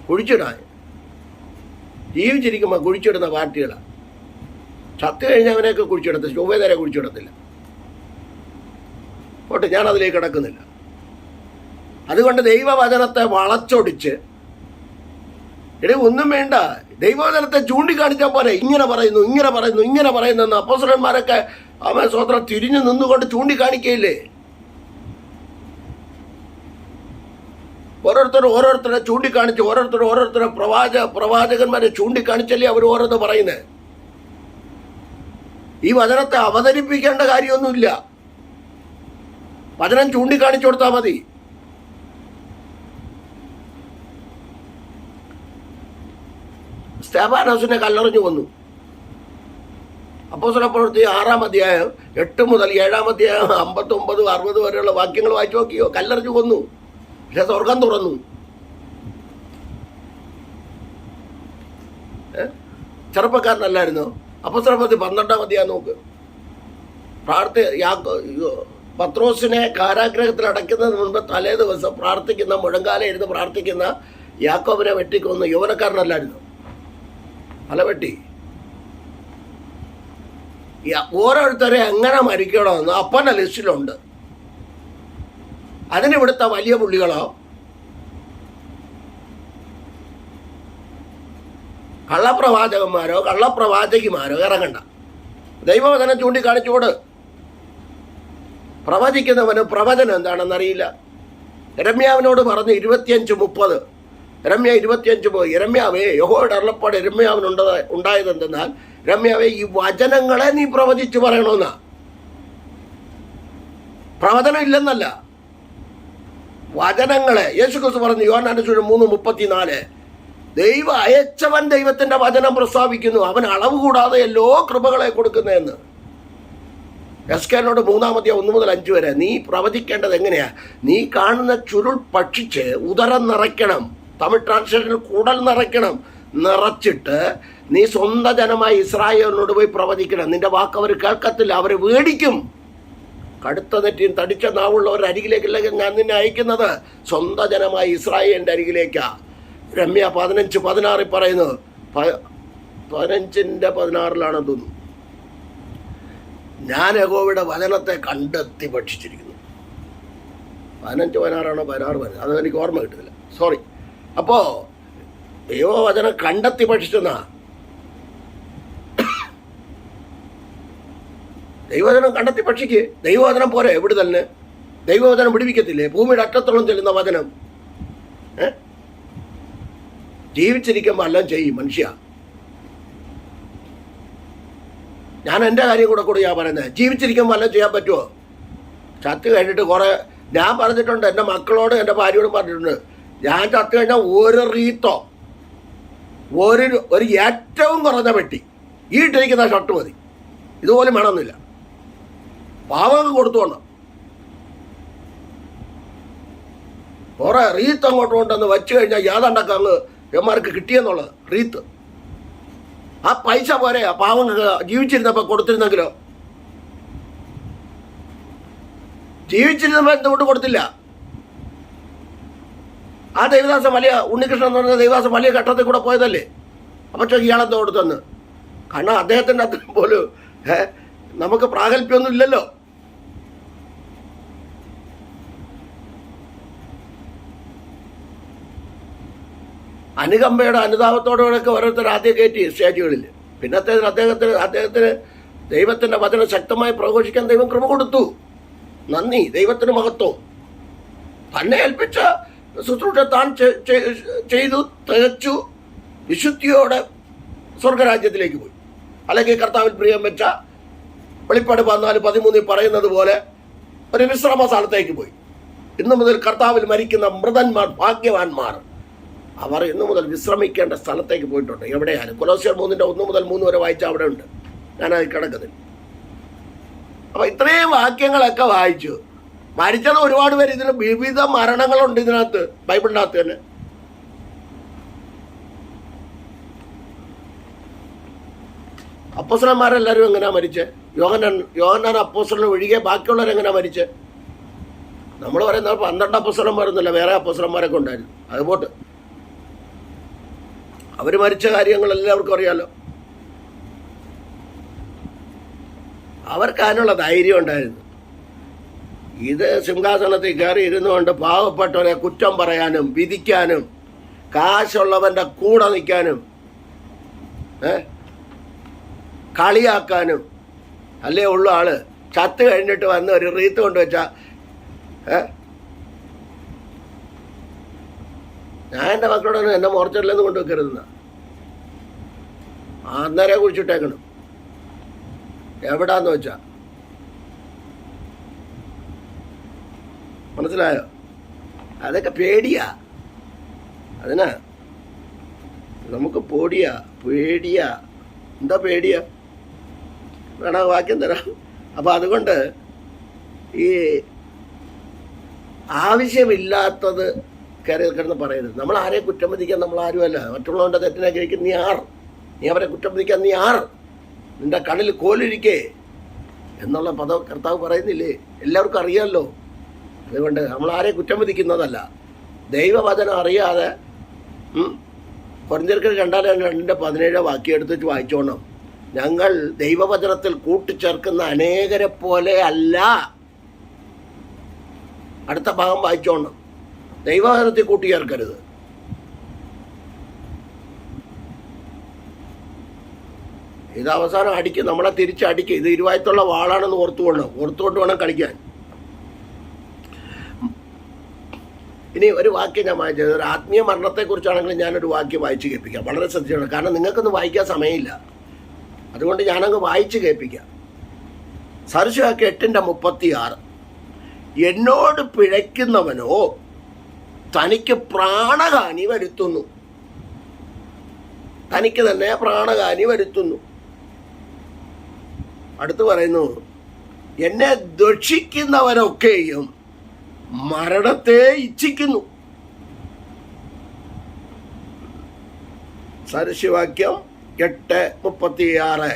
കുഴിച്ചിടാൻ ജീവിച്ചിരിക്കുമ്പോൾ കുഴിച്ചിടുന്ന പാർട്ടികളാണ്. ചത്തു കഴിഞ്ഞവനെയൊക്കെ കുഴിച്ചിടത്തില്ല, ചൊവ്വേതരെ കുഴിച്ചിടത്തില്ല. പോട്ടെ, ഞാനതിലേക്ക് കിടക്കുന്നില്ല. അതുകൊണ്ട് ദൈവവചനത്തെ വളച്ചൊടിച്ച് ഒന്നും വേണ്ട, ദൈവവചനത്തെ ചൂണ്ടിക്കാണിച്ചാൽ പോലെ ഇങ്ങനെ പറയുന്നു അപ്പോസ്തലന്മാരൊക്കെ സ്വതന്ത്രം തിരിഞ്ഞു നിന്നുകൊണ്ട് ചൂണ്ടിക്കാണിക്കയില്ലേ? ഓരോരുത്തരെ ചൂണ്ടിക്കാണിച്ച് ഓരോരുത്തരെ പ്രവാചകന്മാരെ ചൂണ്ടിക്കാണിച്ചല്ലേ അവർ ഓരോന്ന് പറയുന്നത്. ഈ വചനത്തെ അവതരിപ്പിക്കേണ്ട കാര്യമൊന്നുമില്ല. വചനം ചൂണ്ടിക്കാണിച്ചു കൊടുത്താൽ മതി. സ്തെഫാനോസിനെ കല്ലെറിഞ്ഞു കൊന്നു. അപ്പോസ്തലപ്രവൃത്തി 6-ാം അധ്യായം 8 മുതൽ 7-ാം അധ്യായം 59, 60 വരെയുള്ള വാക്യങ്ങൾ വായിച്ചു നോക്കിയോ. കല്ലെറിഞ്ഞു കൊന്നു. പക്ഷെ സ്വർഗം തുറന്നു. ചെറുപ്പക്കാരനല്ലായിരുന്നോ? അപ്പോസ്തലപ്രവൃത്തി 12-ാം അധ്യായം നോക്ക്. പത്രോസിനെ കാരാഗ്രഹത്തിൽ അടയ്ക്കുന്നതിന് മുൻപ് തലേ ദിവസം പ്രാർത്ഥിക്കുന്ന, മുഴങ്കാല ഇരുന്ന് പ്രാർത്ഥിക്കുന്ന യാക്കോബിനെ വെട്ടിക്കൊന്നു. യൗവനക്കാരനല്ലായിരുന്നു, തല വെട്ടി. ഓരോരുത്തരെ എങ്ങനെ മരിക്കണമെന്ന് അപ്പൻ്റെ ലിസ്റ്റിലുണ്ട്. അതിനിവിടുത്തെ വലിയ പുള്ളികളോ കള്ളപ്രവാചകന്മാരോ കള്ളപ്രവാചകിമാരോ ഇറങ്ങണ്ട. ദൈവവചനം ചൂണ്ടിക്കാണിച്ചോട്. പ്രവചിക്കുന്നവന് പ്രവചനം എന്താണെന്നറിയില്ല. യിരെമ്യാവിനോട് പറഞ്ഞു 25:30. യിരെമ്യാ 25:30. യിരെമ്യാവേ, യഹോവയുടെ അരുളപ്പാട് ഉണ്ടായതെന്തെന്നാൽ, യിരെമ്യാവേ, ഈ വചനങ്ങളെ നീ പ്രവചിച്ച് പറയണമെന്നാ. പ്രവചനം ഇല്ലെന്നല്ല, വചനങ്ങളെ. യേശുക്രിസ്തു പറഞ്ഞു യോഹന്നാന്റെ സുവിശേഷം 3:34, ദൈവം അയച്ചവൻ ദൈവത്തിന്റെ വചനം പ്രസ്താവിക്കുന്നു, അവൻ അളവ് കൂടാതെ എല്ലോ കൃപകളെ കൊടുക്കുന്നതെന്ന്. എസ്കേനോട് 3-ാം അധ്യായം 1 മുതൽ 5 വരെ. നീ പ്രവചിക്കേണ്ടത് എങ്ങനെയാ? നീ കാണുന്ന ചുരുൾ ഭക്ഷിച്ച് ഉദരം നിറയ്ക്കണം. തമിഴ് ട്രാൻസ്ലേഷനിൽ കുടൽ നിറയ്ക്കണം. നിറച്ചിട്ട് നീ സ്വന്തം ജനമായി ഇസ്രായേലിനോട് പോയി പ്രവചിക്കണം. നിന്റെ വാക്ക് അവർ കേൾക്കത്തില്ല, അവർ വേടിക്കും. കടുത്ത നെറ്റിയും തടിച്ച നാവുള്ളവരുടെ അരികിലേക്കില്ലെങ്കിൽ ഞാൻ നിന്നെ അയക്കുന്നത് സ്വന്തം ജനമായി ഇസ്രായേലിൻ്റെ അരികിലേക്കാ. യിരെമ്യാ 15:16 പറയുന്നത്. 15:16 തോന്നുന്നു. ഞാൻ യഹോവയുടെ വചനത്തെ കണ്ടെത്തി ഭക്ഷിച്ചിരിക്കുന്നു. 15:16 16 അത് എനിക്ക് ഓർമ്മ കിട്ടുന്നില്ല, സോറി. അപ്പോൾ ദൈവവചനം കണ്ടെത്തി ഭക്ഷിച്ചെന്നാ. ദൈവവചനം കണ്ടെത്തി ഭക്ഷിക്ക്. ദൈവവചനം പോരെ വിടുതലിന്? ദൈവവചനം വിടുവിക്കത്തില്ലേ? ഭൂമിയുടെ അറ്റത്തോളം ചെല്ലുന്ന വചനം. ജീവിച്ചിരിക്കുമ്പോൾ എല്ലാം ചെയ്യും മനുഷ്യ. ഞാൻ എൻ്റെ കാര്യം കൂടെ ഞാൻ പറയുന്നത്, ജീവിച്ചിരിക്കുമ്പോൾ എല്ലാം ചെയ്യാൻ പറ്റുമോ? ചത്ത് കഴിഞ്ഞിട്ട് കുറേ ഞാൻ പറഞ്ഞിട്ടുണ്ട്, എൻ്റെ മക്കളോട് എൻ്റെ ഭാര്യയോടും പറഞ്ഞിട്ടുണ്ട്, ഞാൻ ചത്ത് കഴിഞ്ഞാൽ ഒരു റീത്തോ ഒരു ഏറ്റവും കുറഞ്ഞ പെട്ടി ഈ ഇട്ടിരിക്കുന്ന ഷർട്ട് മതി, ഇതുപോലും വേണമെന്നില്ല. പാവങ്ങൾക്ക് കൊടുത്തോണം. കുറേ റീത്ത് അങ്ങോട്ട് കൊണ്ടുവന്ന് വെച്ച് കഴിഞ്ഞാൽ യാതാണ്ടൊക്കെ അങ്ങ് എമാർക്ക് കിട്ടിയെന്നുള്ളത് റീത്ത്. ആ പൈസ പോരെ ആ പാവങ്ങൾക്ക് ജീവിച്ചിരുന്നപ്പോൾ കൊടുത്തിരുന്നെങ്കിലോ? ജീവിച്ചിരുന്നപ്പോൾ എന്തുകൊണ്ട് കൊടുത്തില്ല? ആ ദേവദാസൻ വലിയ ഉണ്ണികൃഷ്ണൻ എന്ന് പറഞ്ഞ ദേവദാസൻ വലിയ ഘട്ടത്തിൽ കൂടെ പോയതല്ലേ. പക്ഷേ ഇയാളെന്തോ കൊടുത്തെന്ന്. കാരണം അദ്ദേഹത്തിൻ്റെ അത്രയും പോലും നമുക്ക് പ്രാഗൽഭ്യമൊന്നും ഇല്ലല്ലോ. അനുകമ്പയുടെ അനുതാപത്തോടുകൂടെയൊക്കെ ഓരോരുത്തർ ആദ്യം കയറ്റി സ്റ്റേജുകളിൽ. പിന്നത്തേതിന് അദ്ദേഹത്തിന് ദൈവത്തിൻ്റെ വചനം ശക്തമായി പ്രഘോഷിക്കാൻ ദൈവം കൃപ കൊടുത്തു. നന്ദി, ദൈവത്തിന് മഹത്വം. തന്നെ ഏൽപ്പിച്ച ശുശ്രൂഷ താൻ ചെയ്തു തികച്ചു വിശുദ്ധിയോടെ സ്വർഗരാജ്യത്തിലേക്ക് പോയി. അല്ലെങ്കിൽ കർത്താവിൽ പ്രിയം വെച്ച വെളിപ്പാട് 14:13 പറയുന്നത് പോലെ ഒരു വിശ്രമ സ്ഥലത്തേക്ക് പോയി. ഇന്നു മുതൽ കർത്താവിൽ മരിക്കുന്ന മൃതന്മാർ ഭാഗ്യവാന്മാർ. അവർ ഇന്നു മുതൽ വിശ്രമിക്കേണ്ട സ്ഥലത്തേക്ക് പോയിട്ടുണ്ട്. എവിടെയാണ്? കൊലോസ്യർ 3:1 മുതൽ 3 വരെ വായിച്ച അവിടെ ഉണ്ട്. ഞാനത് കിടക്കുന്നില്ല. അപ്പം ഇത്രയും വാക്യങ്ങളൊക്കെ വായിച്ചു. മരിച്ചത് ഒരുപാട് പേര്. ഇതിന് വിവിധ മരണങ്ങളുണ്ട് ഇതിനകത്ത്, ബൈബിളിനകത്ത് തന്നെ. അപ്പോസ്തലന്മാരെല്ലാവരും എങ്ങനെയാ മരിച്ചത്? യോഹന്നാൻ അപ്പോസ്തലൻ ഒഴികെ ബാക്കിയുള്ളവരെങ്ങനെയാ മരിച്ചത്? നമ്മൾ പറയുന്നത് 12 അപ്പോസ്തലന്മാരൊന്നുമില്ല, വേറെ അപ്പോസ്തലന്മാരൊക്കെ ഉണ്ടായിരുന്നു. അതുപോട്ട് അവർ മരിച്ച കാര്യങ്ങൾ എല്ലാവർക്കും അറിയാലോ. അവർക്ക് അതിനുള്ള ധൈര്യം ഉണ്ടായിരുന്നു. ഇത് സിംഹാസനത്തിൽ കയറി ഇരുന്നുകൊണ്ട് പാവപ്പെട്ടവരെ കുറ്റം പറയാനും വിധിക്കാനും കാശുള്ളവൻ്റെ കൂടെ നിൽക്കാനും കളിയാക്കാനും അല്ലേ ഉള്ള ആള്. ചത്ത് കഴിഞ്ഞിട്ട് വന്ന് ഒരു റീത്ത് കൊണ്ടുവച്ചാൽ ഞാൻ എൻ്റെ മക്കളോട് എൻ്റെ മോർച്ചറിലൊന്നും കൊണ്ടുവെക്കരുതെന്ന അന്നേരം കുഴിച്ചിട്ടേക്കണം. എവിടാന്ന് വെച്ചാ മനസ്സിലായോ? അതൊക്കെ പേടിയാ. അതിനാ നമുക്ക് പേടിയാ. എന്താ പേടിയാ? വേണ വാക്യം തരാം. അപ്പം അതുകൊണ്ട് ഈ ആവശ്യമില്ലാത്തത് കിടന്ന് പറയരുത്. നമ്മൾ ആരെയും കുറ്റം വിധിക്കാൻ നമ്മൾ ആരുമല്ല. മറ്റുള്ളവൻ്റെ തെറ്റിനെ ഗ്രഹിക്കുന്ന നീ അവരെ കുറ്റം വിധിക്കാൻ നീ ആറ്, നിന്റെ കണ്ണിൽ കോലിരിക്കേ എന്നുള്ള പദം കർത്താവ് പറയുന്നില്ലേ? എല്ലാവർക്കും അറിയാമല്ലോ. അതുകൊണ്ട് നമ്മൾ ആരെയും കുറ്റം വിധിക്കുന്നതല്ല. ദൈവവചനം അറിയാതെ കൊരിന്ത്യർക്കർ 2:17 വാക്യം എടുത്ത് വെച്ച് വായിച്ചോണം. ഞങ്ങൾ ദൈവവചനത്തിൽ കൂട്ടിച്ചേർക്കുന്ന അനേകരെ പോലെ അല്ല. അടുത്ത ഭാഗം വായിച്ചോണം. ദൈവവചനത്തിൽ കൂട്ടിച്ചേർക്കരുത്. ഇത് അവസാനം അടിക്കും, നമ്മളെ തിരിച്ചടിക്കും. ഇത് ഇരുവായത്തുള്ള വാളാണെന്ന് ഓർത്തുകൊണ്ട് വേണം കളിക്കാൻ. ഇനി ഒരു വാക്യം ഞാൻ വായിച്ചത്, ഒരു ആത്മീയ മരണത്തെക്കുറിച്ചാണെങ്കിലും ഞാനൊരു വാക്യം വായിച്ച് കേൾപ്പിക്കാം. വളരെ ശ്രദ്ധിക്കണം, കാരണം നിങ്ങൾക്കൊന്നും വായിക്കാൻ സമയമില്ല. അതുകൊണ്ട് ഞാനങ്ങ് വായിച്ച് കേൾപ്പിക്കാം. സദൃശവാക്യം 8:36. എന്നോട് പിഴയ്ക്കുന്നവനോ തനിക്ക് പ്രാണഹാനി വരുത്തുന്നു. തനിക്ക് തന്നെ പ്രാണഹാനി വരുത്തുന്നു. അടുത്ത് പറയുന്നു, എന്നെ ദുഷിക്കുന്നവരൊക്കെയും മരണത്തെ ഇച്ഛിക്കുന്നു. സദൃശവാക്യം 8:36.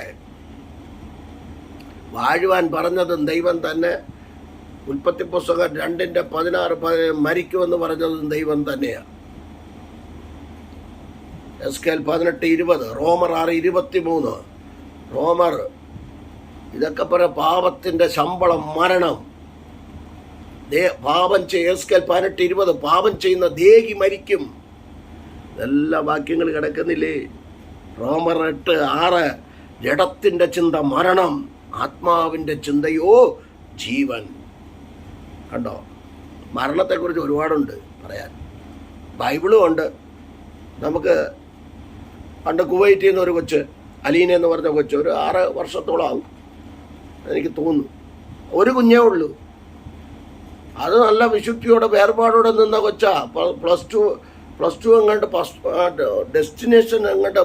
വാഴുവാൻ പറഞ്ഞതും ദൈവം തന്നെ. ഉൽപ്പത്തി പുസ്തകം 2:16 മരിക്കുമെന്ന് പറഞ്ഞതും ദൈവം തന്നെയാണ്. എസ്കേൽ 18:20, റോമർ 6:23. റോമർ ഇതൊക്കെ പറയാം. പാപത്തിൻ്റെ ശമ്പളം മരണം. പാപം എസ്കേൽ 18:20 പാപം ചെയ്യുന്ന ദേഹി മരിക്കും. എല്ലാ വാക്യങ്ങൾ കിടക്കുന്നില്ലേ? റോമർ 8:6 ജഡത്തിൻ്റെ ചിന്ത മരണം, ആത്മാവിൻ്റെ ചിന്തയോ ജീവൻ. കണ്ടോ, മരണത്തെക്കുറിച്ച് ഒരുപാടുണ്ട് പറയാൻ. ബൈബിളും ഉണ്ട്. നമുക്ക് പണ്ട് കുവൈറ്റിൽ നിന്ന് ഒരു കൊച്ച്, അലീന എന്ന് പറഞ്ഞ കൊച്ച്, ഒരു 6 വർഷത്തോളം ആവും എനിക്ക് തോന്നുന്നു. ഒരു കുഞ്ഞേ ഉള്ളൂ. അത് നല്ല വിശുദ്ധിയോടെ വേർപാടോടെ നിന്ന കൊച്ചാ. പ്ലസ് ടു എങ്ങാണ്ട് ഡെസ്റ്റിനേഷൻ എങ്ങാണ്ട്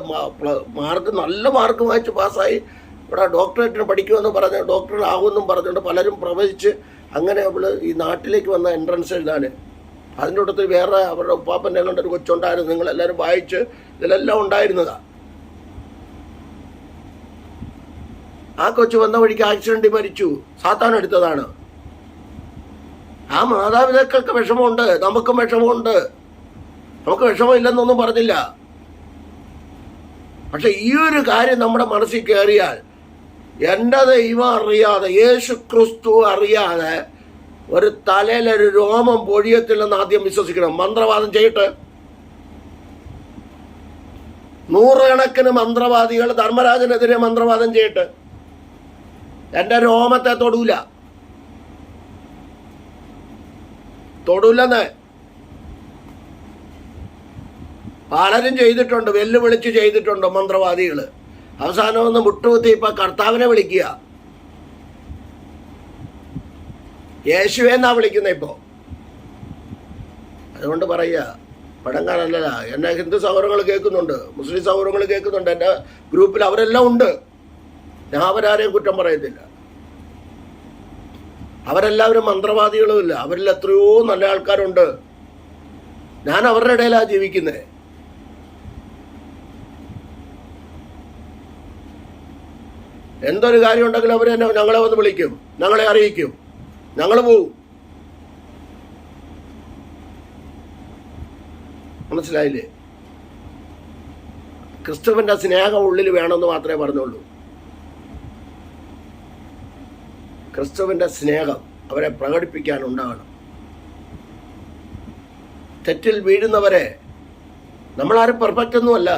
മാർക്ക് നല്ല മാർക്ക് വായിച്ച് പാസ്സായി. ഇവിടെ ഡോക്ടറേറ്റിന് പഠിക്കുമെന്ന് പറഞ്ഞ് ഡോക്ടറാകുമെന്നും പറഞ്ഞുകൊണ്ട് പലരും പ്രവചിച്ച് അങ്ങനെ അവൾ ഈ നാട്ടിലേക്ക് വന്ന എൻട്രൻസ് എഴുതാൻ. അതിൻ്റെ കൂട്ടത്തിൽ വേറെ അവരുടെ ഉപ്പാപ്പൻ്റെ എങ്ങാണ്ട് ഒരു കൊച്ചുണ്ടായിരുന്നു. നിങ്ങളെല്ലാവരും വായിച്ച് ഇതിലെല്ലാം ഉണ്ടായിരുന്നതാണ്. ആ കൊച്ചു വന്ന വഴിക്ക് ആക്സിഡൻറ്റിൽ മരിച്ചു. സാത്താൻ എടുത്തതാണ്. ആ മാതാപിതാക്കൾക്ക് വിഷമമുണ്ട്, നമുക്കും വിഷമമുണ്ട്. നമുക്ക് വിഷമമില്ലെന്നൊന്നും പറഞ്ഞില്ല. പക്ഷെ ഈ ഒരു കാര്യം നമ്മുടെ മനസ്സിൽ കയറിയാൽ, എൻ്റെ ദൈവം അറിയാതെ, യേശു ക്രിസ്തു അറിയാതെ ഒരു തലയിലൊരു രോമം പൊഴിയത്തില്ലെന്ന് ആദ്യം വിശ്വസിക്കണം. മന്ത്രവാദം ചെയ്യട്ടെ. 100 കണക്കിന് മന്ത്രവാദികൾ ധർമ്മരാജനെതിരെ മന്ത്രവാദം ചെയ്യട്ടെ. എൻ്റെ രോമത്തെ തൊടൂലെന്ന് പലരും ചെയ്തിട്ടുണ്ട്. വെല്ലുവിളിച്ച് ചെയ്തിട്ടുണ്ട് മന്ത്രവാദികൾ. അവസാനം ഒന്ന് മുട്ടുകുത്തി ഇപ്പം കർത്താവിനെ വിളിക്കുക. യേശുവെന്നാ വിളിക്കുന്നത് ഇപ്പോൾ. അതുകൊണ്ട് പറയുക, പടങ്ങാനല്ല. എന്നെ ഹിന്ദു സഹോദരങ്ങൾ കേൾക്കുന്നുണ്ട്, മുസ്ലിം സഹോദരങ്ങൾ കേൾക്കുന്നുണ്ട്. എൻ്റെ ഗ്രൂപ്പിൽ അവരെല്ലാം ഉണ്ട്. ഞാൻ അവരാരെയും കുറ്റം പറയത്തില്ല. അവരെല്ലാവരും മന്ത്രവാദികളുമില്ല. അവരിൽ എത്രയോ നല്ല ആൾക്കാരുണ്ട്. ഞാൻ അവരുടെ ഇടയിലാണ് ജീവിക്കുന്നത്. എന്തൊരു കാര്യം ഉണ്ടെങ്കിലും അവർ തന്നെ ഞങ്ങളെ വന്ന് വിളിക്കും, ഞങ്ങളെ അറിയിക്കും, ഞങ്ങൾ പോവും. മനസ്സിലായില്ലേ? ക്രിസ്തുവിൻ്റെ സ്നേഹം ഉള്ളിൽ വേണമെന്ന് മാത്രമേ പറഞ്ഞുള്ളൂ. ക്രിസ്തുവിൻ്റെ സ്നേഹം അവരെ പ്രകടിപ്പിക്കാനുണ്ടാകണം. തെറ്റിൽ വീഴുന്നവരെ, നമ്മളാരും പെർഫെക്റ്റ് ഒന്നുമല്ല.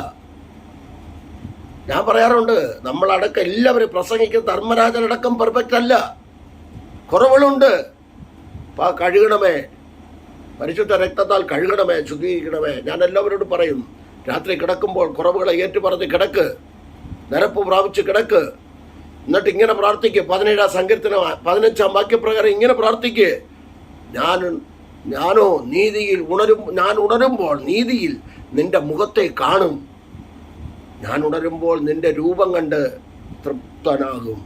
ഞാൻ പറയാറുണ്ട്, നമ്മളടക്കം എല്ലാവരും പ്രസംഗിക്കുന്ന ധർമ്മരാജനടക്കം പെർഫെക്റ്റ് അല്ല, കുറവുകളുണ്ട്. കഴുകണമേ, പരിശുദ്ധ രക്തത്താൽ കഴുകണമേ, ശുദ്ധീകരിക്കണമേ. ഞാൻ എല്ലാവരോടും പറയും, രാത്രി കിടക്കുമ്പോൾ കുറവുകളെ ഏറ്റുപറഞ്ഞ് കിടക്ക്, നിരപ്പ് പ്രാപിച്ച് കിടക്ക്. എന്നിട്ട് ഇങ്ങനെ പ്രാർത്ഥിക്കുക. 17 സങ്കീർത്തനം 15 വാക്യപ്രകാരം ഇങ്ങനെ പ്രാർത്ഥിക്കുക: ഞാനോ നീതിയിൽ ഞാൻ ഉണരുമ്പോൾ നീതിയിൽ നിന്റെ മുഖത്തെ കാണും. ഞാൻ ഉണരുമ്പോൾ നിന്റെ രൂപം കണ്ട് തൃപ്തനാകും.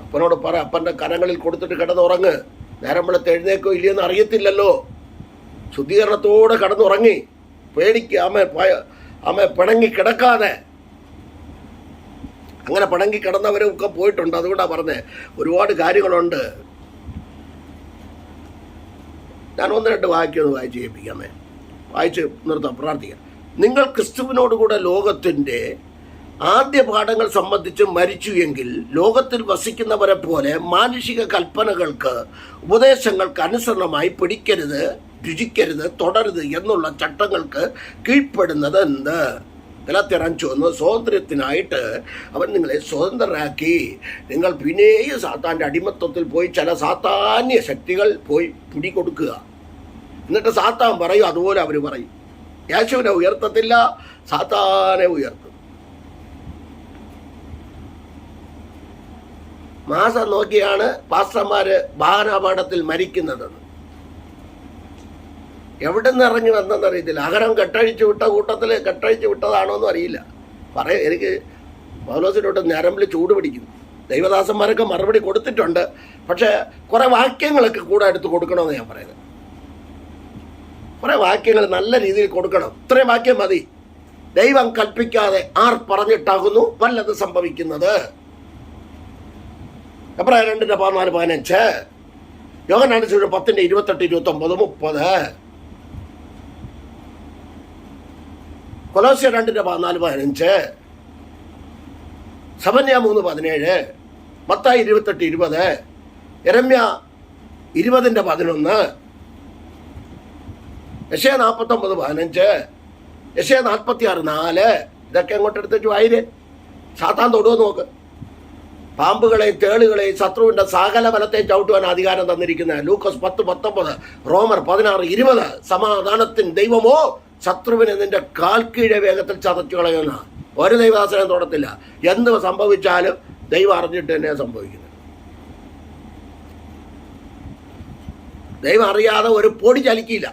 അപ്പനോട് പറ, അപ്പൻ്റെ കരങ്ങളിൽ കൊടുത്തിട്ട് കിടന്നുറങ്ങ്. നേരം വെളുത്ത് എഴുന്നേക്കോ ഇല്ലയെന്ന് അറിയത്തില്ലല്ലോ. ശുദ്ധീകരണത്തോടെ കിടന്നുറങ്ങി പേടിക്ക് അമ്മ പിണങ്ങി കിടക്കാതെ. അങ്ങനെ പിണങ്ങി കിടന്നവരും ഒക്കെ പോയിട്ടുണ്ട്. അതുകൊണ്ടാണ് പറഞ്ഞത്, ഒരുപാട് കാര്യങ്ങളുണ്ട്. ഞാൻ 1-2 വാക്യം വായിച്ച് കേൾപ്പിക്കാമേ. വായിച്ച് നിർത്താം, പ്രാർത്ഥിക്കാം. നിങ്ങൾ ക്രിസ്തുവിനോടുകൂടെ ലോകത്തിൻ്റെ ആദ്യ പാഠങ്ങൾ സംബന്ധിച്ച് മരിച്ചു എങ്കിൽ ലോകത്തിൽ വസിക്കുന്നവരെ പോലെ മാനുഷിക കൽപ്പനകൾക്ക് ഉപദേശങ്ങൾക്ക് അനുസരണമായി പിടിക്കരുത്, രുചിക്കരുത്, തുടരുത് എന്നുള്ള ചട്ടങ്ങൾക്ക് കീഴ്പ്പെടുന്നത് എന്ത്? ഗലാത്യർ 5:1 സ്വാതന്ത്ര്യത്തിനായിട്ട് അവൻ നിങ്ങളെ സ്വതന്ത്രരാക്കി. നിങ്ങൾ പിന്നെയും സാത്താൻ്റെ അടിമത്വത്തിൽ പോയി ചില സാത്താന്യ ശക്തികൾ പോയി പിടികൊടുക്കുക. എന്നിട്ട് സാത്താൻ പറയും, അതുപോലെ അവർ പറയും. യേശുവിനെ ഉയർത്തത്തില്ല, സാത്താനെ ഉയർത്തും. മാസം നോക്കിയാണ് പാസ്റ്റർമാര് വാഹനാപകടത്തിൽ മരിക്കുന്നതെന്ന്. എവിടെ നിന്ന് ഇറങ്ങി വന്നെന്നറിയത്തില്ല. അകരം കെട്ടഴിച്ച് വിട്ട കൂട്ടത്തിൽ കെട്ടഴിച്ച് വിട്ടതാണോ എന്നും അറിയില്ല. എനിക്ക് പൗലോസിനോട്ട് ഞരമ്പിൽ ചൂട് പിടിക്കുന്നു. ദൈവദാസന്മാരൊക്കെ മറുപടി കൊടുത്തിട്ടുണ്ട്. പക്ഷേ കുറേ വാക്യങ്ങളൊക്കെ കൂടെ എടുത്ത് കൊടുക്കണമെന്ന് ഞാൻ പറയുന്നത്. കുറേ വാക്യങ്ങൾ നല്ല രീതിയിൽ കൊടുക്കണം. ഇത്രയും വാക്യം മതി. ദൈവം കൽപ്പിക്കാതെ ആർ പറഞ്ഞിട്ടാകുന്നു വല്ലത് സംഭവിക്കുന്നത്? എബ്രായർ 2:14-15, യോഹന്നാൻ 10:28-29-30, കൊലോസ്യർ 2:14-15, സഫന്യാ 3:17, മത്തായി 28:20, യെരമ്യാ 20:11, യെശയ്യാ 49:15, യെശയ്യാ 46:4. ഇതൊക്കെ അങ്ങോട്ട് എടുത്തിട്ട് വായിര്. സാത്താൻ തൊടുവോ നോക്ക്. പാമ്പുകളെയും തേളുകളെയും ശത്രുവിൻ്റെ സകല ബലത്തെയും ചവിട്ടുവാൻ അധികാരം തന്നിരിക്കുന്ന ലൂക്കോസ് 10:19, റോമർ 16:20. സമാധാനത്തിൻ ദൈവമോ ശത്രുവിനെ നിന്റെ കാൽക്കീഴെ വേഗത്തിൽ ചതച്ചു കളയുന്ന. ഒരു ദൈവദാസനം തൊടത്തില്ല. എന്ത് സംഭവിച്ചാലും ദൈവം അറിഞ്ഞിട്ട് തന്നെയാണ് സംഭവിക്കുന്നത്. ദൈവം അറിയാതെ ഒരു പൊടി ചലിക്കില്ല.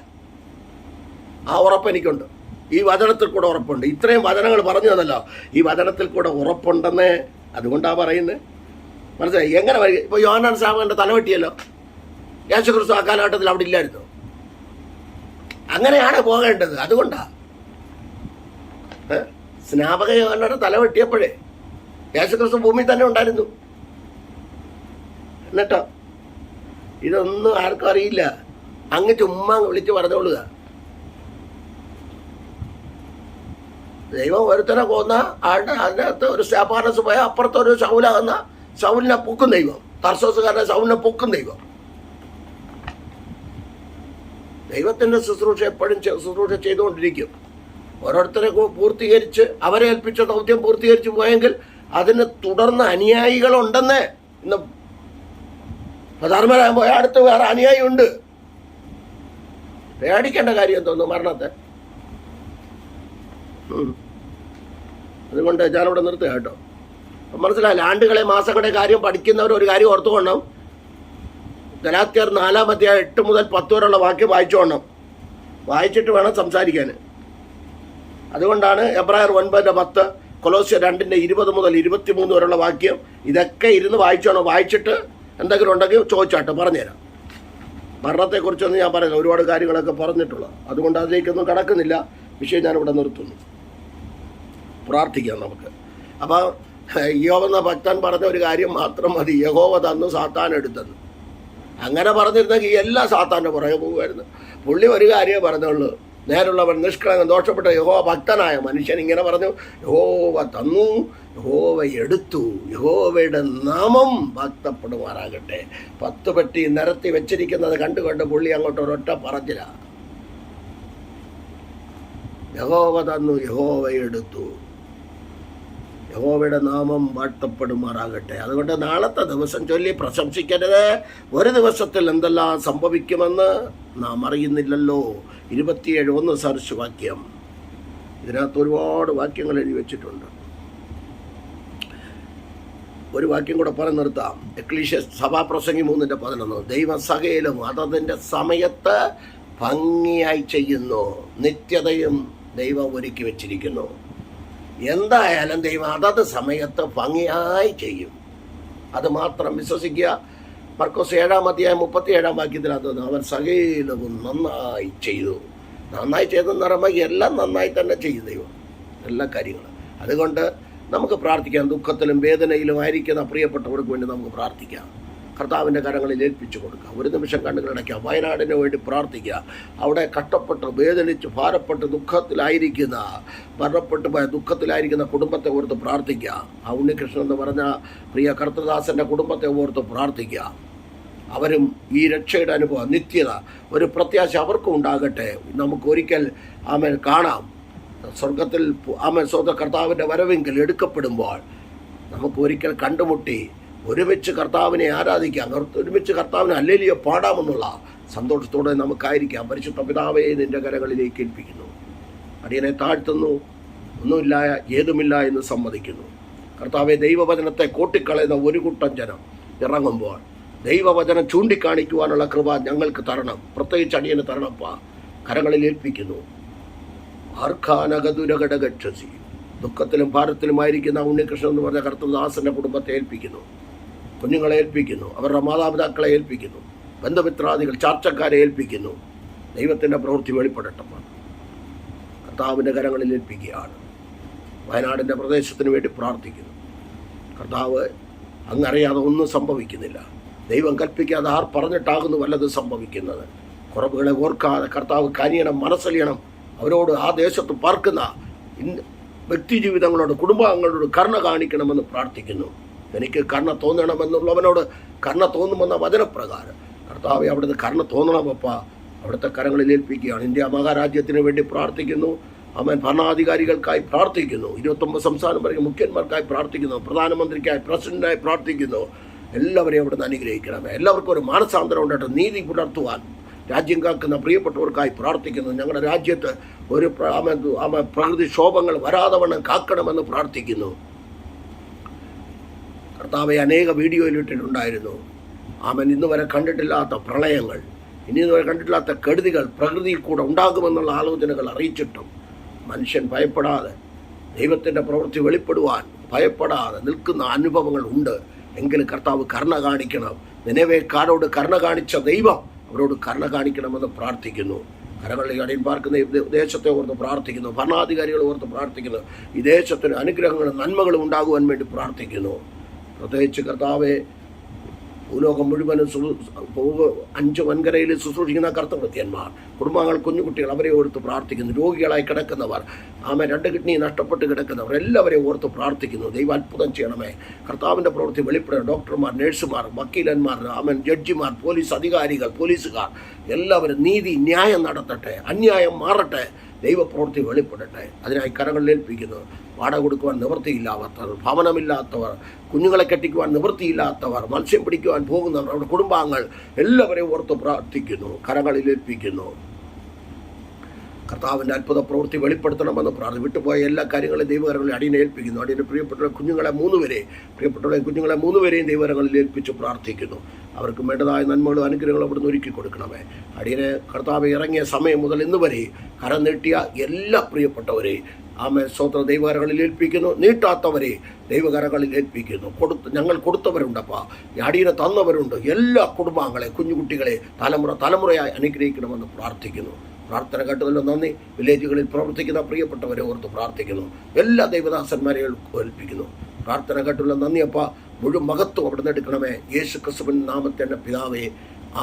ആ ഉറപ്പ് എനിക്കുണ്ട്. ഈ വചനത്തിൽ കൂടെ ഉറപ്പുണ്ട്. ഇത്രയും വചനങ്ങൾ പറഞ്ഞു തന്നല്ലോ, ഈ വചനത്തിൽ കൂടെ ഉറപ്പുണ്ടെന്ന്. അതുകൊണ്ടാണ് പറയുന്നത്. മനസ്സിലായി? എങ്ങനെ ഇപ്പോൾ യോഹന്നാൻ സ്നാപകൻ്റെ തലവെട്ടിയല്ലോ. യേശുക്രിസ്തു ആ കാലഘട്ടത്തിൽ അവിടെ ഇല്ലായിരുന്നു. അങ്ങനെയാണ് പോകേണ്ടത്. അതുകൊണ്ടാണ് സ്നാപക യോഹന്നാന്റെ തലവെട്ടിയപ്പോഴേ യേശുക്രിസ്തു ഭൂമിയിൽ തന്നെ ഉണ്ടായിരുന്നു. എന്നിട്ടോ ഇതൊന്നും ആർക്കും അറിയില്ല. അങ്ങ് ചുമ്മാ വിളിച്ച് പറഞ്ഞോളുക. ദൈവം ഒരുത്തനെ കൊന്ന ആളുടെ അതിനകത്ത് ഒരു സ്റ്റാപ്പാനസ് പോയാൽ അപ്പുറത്തൊരു ശൗലാകുന്ന ശൗലിനെ പൊക്കും ദൈവം. തർസോസുകാരനെ ശൗലിനെ പൊക്കും ദൈവം. ദൈവത്തിൻ്റെ ശുശ്രൂഷ എപ്പോഴും ശുശ്രൂഷ ചെയ്തുകൊണ്ടിരിക്കും. ഓരോരുത്തരെ പൂർത്തീകരിച്ച് അവരെ ഏൽപ്പിച്ച ദൗത്യം പൂർത്തീകരിച്ച് പോയെങ്കിൽ അതിന് തുടർന്ന് അനുയായികളുണ്ടെന്ന്. ഇന്ന് പ്രധാനമന്ത്രി പോയാൽ അടുത്ത് വേറെ അനുയായി ഉണ്ട്. പേടിക്കേണ്ട കാര്യം തോന്നുന്നു മരണത്തെ. അതുകൊണ്ട് ഞാനിവിടെ നിർത്തുക കേട്ടോ. മനസ്സിലായില്ല? ആണ്ടുകളെ മാസങ്ങളെ കാര്യം പഠിക്കുന്നവർ ഒരു കാര്യം ഓർത്തുകൊണ്ടം. ഗലാത്യർ 4:8-10 വരെയുള്ള വാക്യം വായിച്ചോണം. വായിച്ചിട്ട് വേണം സംസാരിക്കാൻ. അതുകൊണ്ടാണ് എബ്രായർ 9:10, കൊലോസ്യർ 2:20-23 വരെയുള്ള വാക്യം. ഇതൊക്കെ ഇരുന്ന് വായിച്ചോണം. വായിച്ചിട്ട് എന്തെങ്കിലും ഉണ്ടെങ്കിൽ ചോദിച്ചാട്ടോ, പറഞ്ഞുതരാം. മരണത്തെക്കുറിച്ചൊന്നും ഞാൻ പറയുന്നത് ഒരുപാട് കാര്യങ്ങളൊക്കെ പറഞ്ഞിട്ടുള്ളത്. അതുകൊണ്ട് അതിലേക്കൊന്നും കടക്കുന്നില്ല. വിഷയം ഞാനിവിടെ നിർത്തുന്നു. പ്രാർത്ഥിക്കാം നമുക്ക്. അപ്പോൾ യോബ് എന്ന ഭക്തൻ പറഞ്ഞ ഒരു കാര്യം മാത്രം മതി: യഹോവ തന്നു, സാത്താൻ എടുത്തെന്ന്. അങ്ങനെ പറഞ്ഞിരുന്നെങ്കിൽ എല്ലാ സാത്താൻ്റെ പുറകെ പോകുമായിരുന്നു. പുള്ളി ഒരു കാര്യമേ പറഞ്ഞുള്ളൂ: നേരുള്ളവൻ, നിഷ്കളങ്കൻ, ദോഷപ്പെട്ട യഹോവ ഭക്തനായ മനുഷ്യൻ ഇങ്ങനെ പറഞ്ഞു: യഹോവ തന്നു, യഹോവ എടുത്തു, യഹോവയുടെ നാമം ഭക്തപ്പെടുമാറാകട്ടെ. 10 പെട്ടി നിരത്തി വെച്ചിരിക്കുന്നത് കണ്ടുകൊണ്ട് പുള്ളി അങ്ങോട്ട് ഒരൊറ്റ പറച്ചില്ല: യഹോവ തന്നു, യഹോവ എടുത്തു, യഹോവയുടെ നാമം വാഴ്ത്തപ്പെടുമാറാകട്ടെ. അതുകൊണ്ട് നാളത്തെ ദിവസം ചൊല്ലി പ്രശംസിക്കരുത്. ഒരു ദിവസത്തിൽ എന്തെല്ലാം സംഭവിക്കുമെന്ന് നാം അറിയുന്നില്ലല്ലോ. 27:1 സർച്ച് വാക്യം. ഇതിനകത്ത് ഒരുപാട് വാക്യങ്ങൾ എഴുതി വെച്ചിട്ടുണ്ട്. ഒരു വാക്യം കൂടെ പറഞ്ഞ് നിർത്താം. എക്ലീഷ്യസ് സഭാപ്രസംഗി 3:11. ദൈവം സകലവും അതതിൻ്റെ സമയത്ത് ഭംഗിയായി ചെയ്യുന്നു, നിത്യതയും ദൈവം ഒരുക്കി വെച്ചിരിക്കുന്നു. എന്തായാലും ദൈവം അതത് സമയത്ത് ഭംഗിയായി ചെയ്യും. അത് മാത്രം വിശ്വസിക്കുക. മർക്കോസ് 7:37 വാക്യത്തിനകത്ത് അവൻ സകലവും നന്നായി ചെയ്തു. നന്നായി ചെയ്തെന്ന് പറയുമ്പോൾ എല്ലാം നന്നായി തന്നെ ചെയ്യും ദൈവം, എല്ലാ കാര്യങ്ങളും. അതുകൊണ്ട് നമുക്ക് പ്രാർത്ഥിക്കാം. ദുഃഖത്തിലും വേദനയിലും ആയിരിക്കുന്ന പ്രിയപ്പെട്ടവർക്ക് വേണ്ടി നമുക്ക് പ്രാർത്ഥിക്കാം. കർത്താവിൻ്റെ കരങ്ങളിൽ ഏൽപ്പിച്ചു കൊടുക്കുക. ഒരു നിമിഷം കണ്ണുകളടയ്ക്കുക. വയനാടിന് വേണ്ടി പ്രാർത്ഥിക്കുക. അവിടെ കഷ്ടപ്പെട്ട് വേദനിച്ച് ഭാരപ്പെട്ട് ദുഃഖത്തിലായിരിക്കുന്ന മരണപ്പെട്ടു പോയ ദുഃഖത്തിലായിരിക്കുന്ന കുടുംബത്തെ ഓർത്ത് പ്രാർത്ഥിക്കുക. ആ ഉണ്ണികൃഷ്ണൻ എന്ന് പറഞ്ഞ പ്രിയ കർത്തദാസൻ്റെ കുടുംബത്തെ ഓർത്ത് പ്രാർത്ഥിക്കുക. അവരും ഈ രക്ഷയുടെ അനുഭവം, നിത്യത, ഒരു പ്രത്യാശ അവർക്കും ഉണ്ടാകട്ടെ. നമുക്ക് ഒരിക്കൽ ആമേൻ കാണാം. സ്വർഗത്തിൽ ആമേൻ സ്വന്തം കർത്താവിൻ്റെ വരവെങ്കിൽ എടുക്കപ്പെടുമ്പോൾ നമുക്ക് ഒരിക്കൽ കണ്ടുമുട്ടി ഒരുമിച്ച് കർത്താവിനെ ആരാധിക്കാം, ഒരുമിച്ച് കർത്താവിനെ ഹല്ലേലൂയ പാടാമെന്നുള്ള സന്തോഷത്തോടെ നമുക്കായിരിക്കാം. പരിശുദ്ധ പിതാവേ, നിൻ്റെ കരങ്ങളിലേക്ക് ഏൽപ്പിക്കുന്നു. അടിയനെ താഴ്ത്തുന്നു. ഒന്നുമില്ല, ഏതുമില്ല എന്ന് സമ്മതിക്കുന്നു. കർത്താവെ, ദൈവവചനത്തെ കോട്ടിക്കളയുന്ന ഒരു കൂട്ടം ജനം ഇറങ്ങുമ്പോൾ ദൈവവചനം ചൂണ്ടിക്കാണിക്കുവാനുള്ള കൃപ ഞങ്ങൾക്ക് തരണം. പ്രത്യേകിച്ച് അടിയന് തരണപ്പാ. കരങ്ങളിൽ ഏൽപ്പിക്കുന്നു. ആർക്കാനകതുരകടകക്ഷസി ദുഃഖത്തിലും ഭാരത്തിലുമായിരിക്കുന്ന ഉണ്ണികൃഷ്ണൻ എന്ന് പറഞ്ഞ കർത്തദാസൻ്റെ കുടുംബത്തെ ഏൽപ്പിക്കുന്നു. കുഞ്ഞുങ്ങളെ ഏൽപ്പിക്കുന്നു. അവരുടെ മാതാപിതാക്കളെ ഏൽപ്പിക്കുന്നു. ബന്ധുമിത്രാദികൾ, ചാർച്ചക്കാരെ ഏൽപ്പിക്കുന്നു. ദൈവത്തിൻ്റെ പ്രവൃത്തി വെളിപ്പെടട്ടെ. കർത്താവിൻ്റെ കരങ്ങളിൽ ഏൽപ്പിക്കുകയാണ്. വയനാടിൻ്റെ പ്രദേശത്തിന് വേണ്ടി പ്രാർത്ഥിക്കുന്നു. കർത്താവ്, അങ്ങറിയാതെ ഒന്നും സംഭവിക്കുന്നില്ല. ദൈവം കൽപ്പിക്കാതെ ആർ പറഞ്ഞിട്ടാകുന്നു വല്ലതും സംഭവിക്കുന്നത്. കുറവുകളെ ഓർക്കാതെ കർത്താവ് കനിയണം, മനസ്സലിയണം. അവരോട്, ആ ദേശത്ത് പാർക്കുന്ന വ്യക്തി ജീവിതങ്ങളോട്, കുടുംബാംഗങ്ങളോട് കരുണ കാണിക്കണമെന്ന് പ്രാർത്ഥിക്കുന്നു. എനിക്ക് കരുണ തോന്നണമെന്നുള്ളവനോട് കരുണ തോന്നുമെന്ന വചനപ്രകാരം കർത്താവെ, അവിടുത്തെ കരുണ തോന്നണമപ്പ. അവിടുത്തെ കരങ്ങളിൽ ഏൽപ്പിക്കുകയാണ്. ഇന്ത്യ മഹാരാജ്യത്തിന് വേണ്ടി പ്രാർത്ഥിക്കുന്നു. അവൻ ഭരണാധികാരികൾക്കായി പ്രാർത്ഥിക്കുന്നു. 29 സംസ്ഥാനം വരെ മുഖ്യന്മാർക്കായി പ്രാർത്ഥിക്കുന്നു. പ്രധാനമന്ത്രിക്കായി, പ്രസിഡന്റായി പ്രാർത്ഥിക്കുന്നു. എല്ലാവരെയും അവിടുന്ന് അനുഗ്രഹിക്കണമേ. എല്ലാവർക്കും ഒരു മാനസാന്തരം ഉണ്ടായിട്ട് നീതി പുലർത്തുവാൻ രാജ്യം കാക്കുന്ന പ്രിയപ്പെട്ടവർക്കായി പ്രാർത്ഥിക്കുന്നു. ഞങ്ങളുടെ രാജ്യത്ത് ഒരു പ്രകൃതി ക്ഷോഭങ്ങൾ വരാതെ വണ്ണം കാക്കണമെന്ന് പ്രാർത്ഥിക്കുന്നു. കർത്താവെ, അനേക വീഡിയോയിലിട്ടിട്ടുണ്ടായിരുന്നു. ഇന്ന് വരെ കണ്ടിട്ടില്ലാത്ത പ്രളയങ്ങൾ, ഇന്ന് വരെ കണ്ടിട്ടില്ലാത്ത കെടുതികൾ പ്രകൃതിയിൽ കൂടെ ഉണ്ടാകുമെന്നുള്ള ആലോചനകൾ അറിയിച്ചിട്ടും മനുഷ്യൻ ഭയപ്പെടാതെ ദൈവത്തിൻ്റെ പ്രവൃത്തി വെളിപ്പെടുവാൻ ഭയപ്പെടാതെ നിൽക്കുന്ന അനുഭവങ്ങൾ ഉണ്ട്. എങ്കിലും കർത്താവ് കരുണ കാണിക്കണം. നിനവേക്കാരോട് കരുണ കാണിച്ച ദൈവം അവരോട് കരുണ കാണിക്കണമെന്ന് പ്രാർത്ഥിക്കുന്നു. കരകളിൽ അടിയൻ പാർക്കുന്ന ദേശത്തെ ഓർത്ത് പ്രാർത്ഥിക്കുന്നു. ഭരണാധികാരികളെ ഓർത്ത് പ്രാർത്ഥിക്കുന്നു. ഈ ദേശത്തിന് അനുഗ്രഹങ്ങളും നന്മകളും ഉണ്ടാകുവാൻ വേണ്ടി പ്രാർത്ഥിക്കുന്നു. പ്രത്യേകിച്ച് കർത്താവെ, ഭൂലോകം മുഴുവനും 5 വൻകരയിൽ ശുശ്രൂഷിക്കുന്ന കർത്തവൃത്യന്മാർ, കുടുംബങ്ങൾ, കുഞ്ഞുകുട്ടികൾ, അവരെ ഓർത്ത് പ്രാർത്ഥിക്കുന്നു. രോഗികളായി കിടക്കുന്നവർ, 2 കിഡ്നി നഷ്ടപ്പെട്ട് കിടക്കുന്നവർ, എല്ലാവരെയും ഓർത്ത് പ്രാർത്ഥിക്കുന്നു. ദൈവം അത്ഭുതം ചെയ്യണമേ. കർത്താവിൻ്റെ പ്രവൃത്തി വെളിപ്പെടണം. ഡോക്ടർമാർ, നഴ്സുമാർ, വക്കീലന്മാർ, ജഡ്ജിമാർ, പോലീസ് അധികാരികൾ, പോലീസുകാർ, എല്ലാവരും നീതി ന്യായം നടത്തട്ടെ. അന്യായം മാറട്ടെ. ദൈവപ്രവൃത്തി വെളിപ്പെടട്ടെ. അതിനായി കരങ്ങളിൽ ഏൽപ്പിക്കുന്നു. വാടക കൊടുക്കുവാൻ നിവൃത്തിയില്ലാത്തവർ, ഭവനമില്ലാത്തവർ, കുഞ്ഞുങ്ങളെ കെട്ടിക്കുവാൻ നിവൃത്തിയില്ലാത്തവർ, മത്സ്യം പിടിക്കുവാൻ പോകുന്നവർ, അവരുടെ കുടുംബാംഗങ്ങൾ എല്ലാവരെയും ഓർത്ത് പ്രാർത്ഥിക്കുന്നു. കരങ്ങളിൽ ഏൽപ്പിക്കുന്നു. കർത്താവിൻ്റെ അത്ഭുത പ്രവൃത്തി വെളിപ്പെടുത്തണമെന്ന് പ്രാർത്ഥന. വിട്ടുപോയ എല്ലാ കാര്യങ്ങളും ദൈവകരങ്ങളിൽ അടിയനെ ഏൽപ്പിക്കുന്നു. അടിയൻ്റെ പ്രിയപ്പെട്ട കുഞ്ഞുങ്ങളെ 3 പേരെയും ദൈവകരങ്ങളിൽ ഏൽപ്പിച്ച് പ്രാർത്ഥിക്കുന്നു. അവർക്ക് വേണ്ടതായ നന്മകളും അനുഗ്രഹങ്ങളും അവിടുന്ന് ഒരുക്കി കൊടുക്കണമേ. അടിയനെ കർത്താവ് ഇറങ്ങിയ സമയം മുതൽ ഇന്ന് വരെ കരം നീട്ടിയ എല്ലാ പ്രിയപ്പെട്ടവരെയും സ്തോത്ര ദൈവകരങ്ങളിൽ ഏൽപ്പിക്കുന്നു. നീട്ടാത്തവരെ ദൈവകരങ്ങളിൽ ഏൽപ്പിക്കുന്നു. ഞങ്ങൾ കൊടുത്തവരുണ്ടപ്പാ, അടിയനെ തന്നവരുണ്ട്. എല്ലാ കുടുംബാംഗങ്ങളെ, കുഞ്ഞുകുട്ടികളെ തലമുറയായി അനുഗ്രഹിക്കണമെന്ന് പ്രാർത്ഥിക്കുന്നു. പ്രാർത്ഥന കേട്ടതിലും നന്ദി. വില്ലേജുകളിൽ പ്രവർത്തിക്കുന്ന പ്രിയപ്പെട്ടവരെ ഓർത്ത് പ്രാർത്ഥിക്കുന്നു. എല്ലാ ദൈവദാസന്മാരെയും ഏൽപ്പിക്കുന്നു. പ്രാർത്ഥന കേട്ടുള്ള നന്ദിയപ്പ. മുഴുവൻ മഹത്വം അവിടുന്ന് എടുക്കണമേ. യേശു ക്രിസ്തുവിൻ നാമത്തിൻ്റെ പിതാവേ.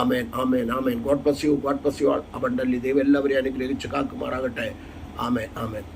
ആമേൻ, ആമേൻ, ആമേൻ. God bless you, God bless you all abundantly. ദൈവം എല്ലാവരെയും അനുഗ്രഹിച്ച് കാക്കുമാറാകട്ടെ. ആമേൻ, ആമേൻ.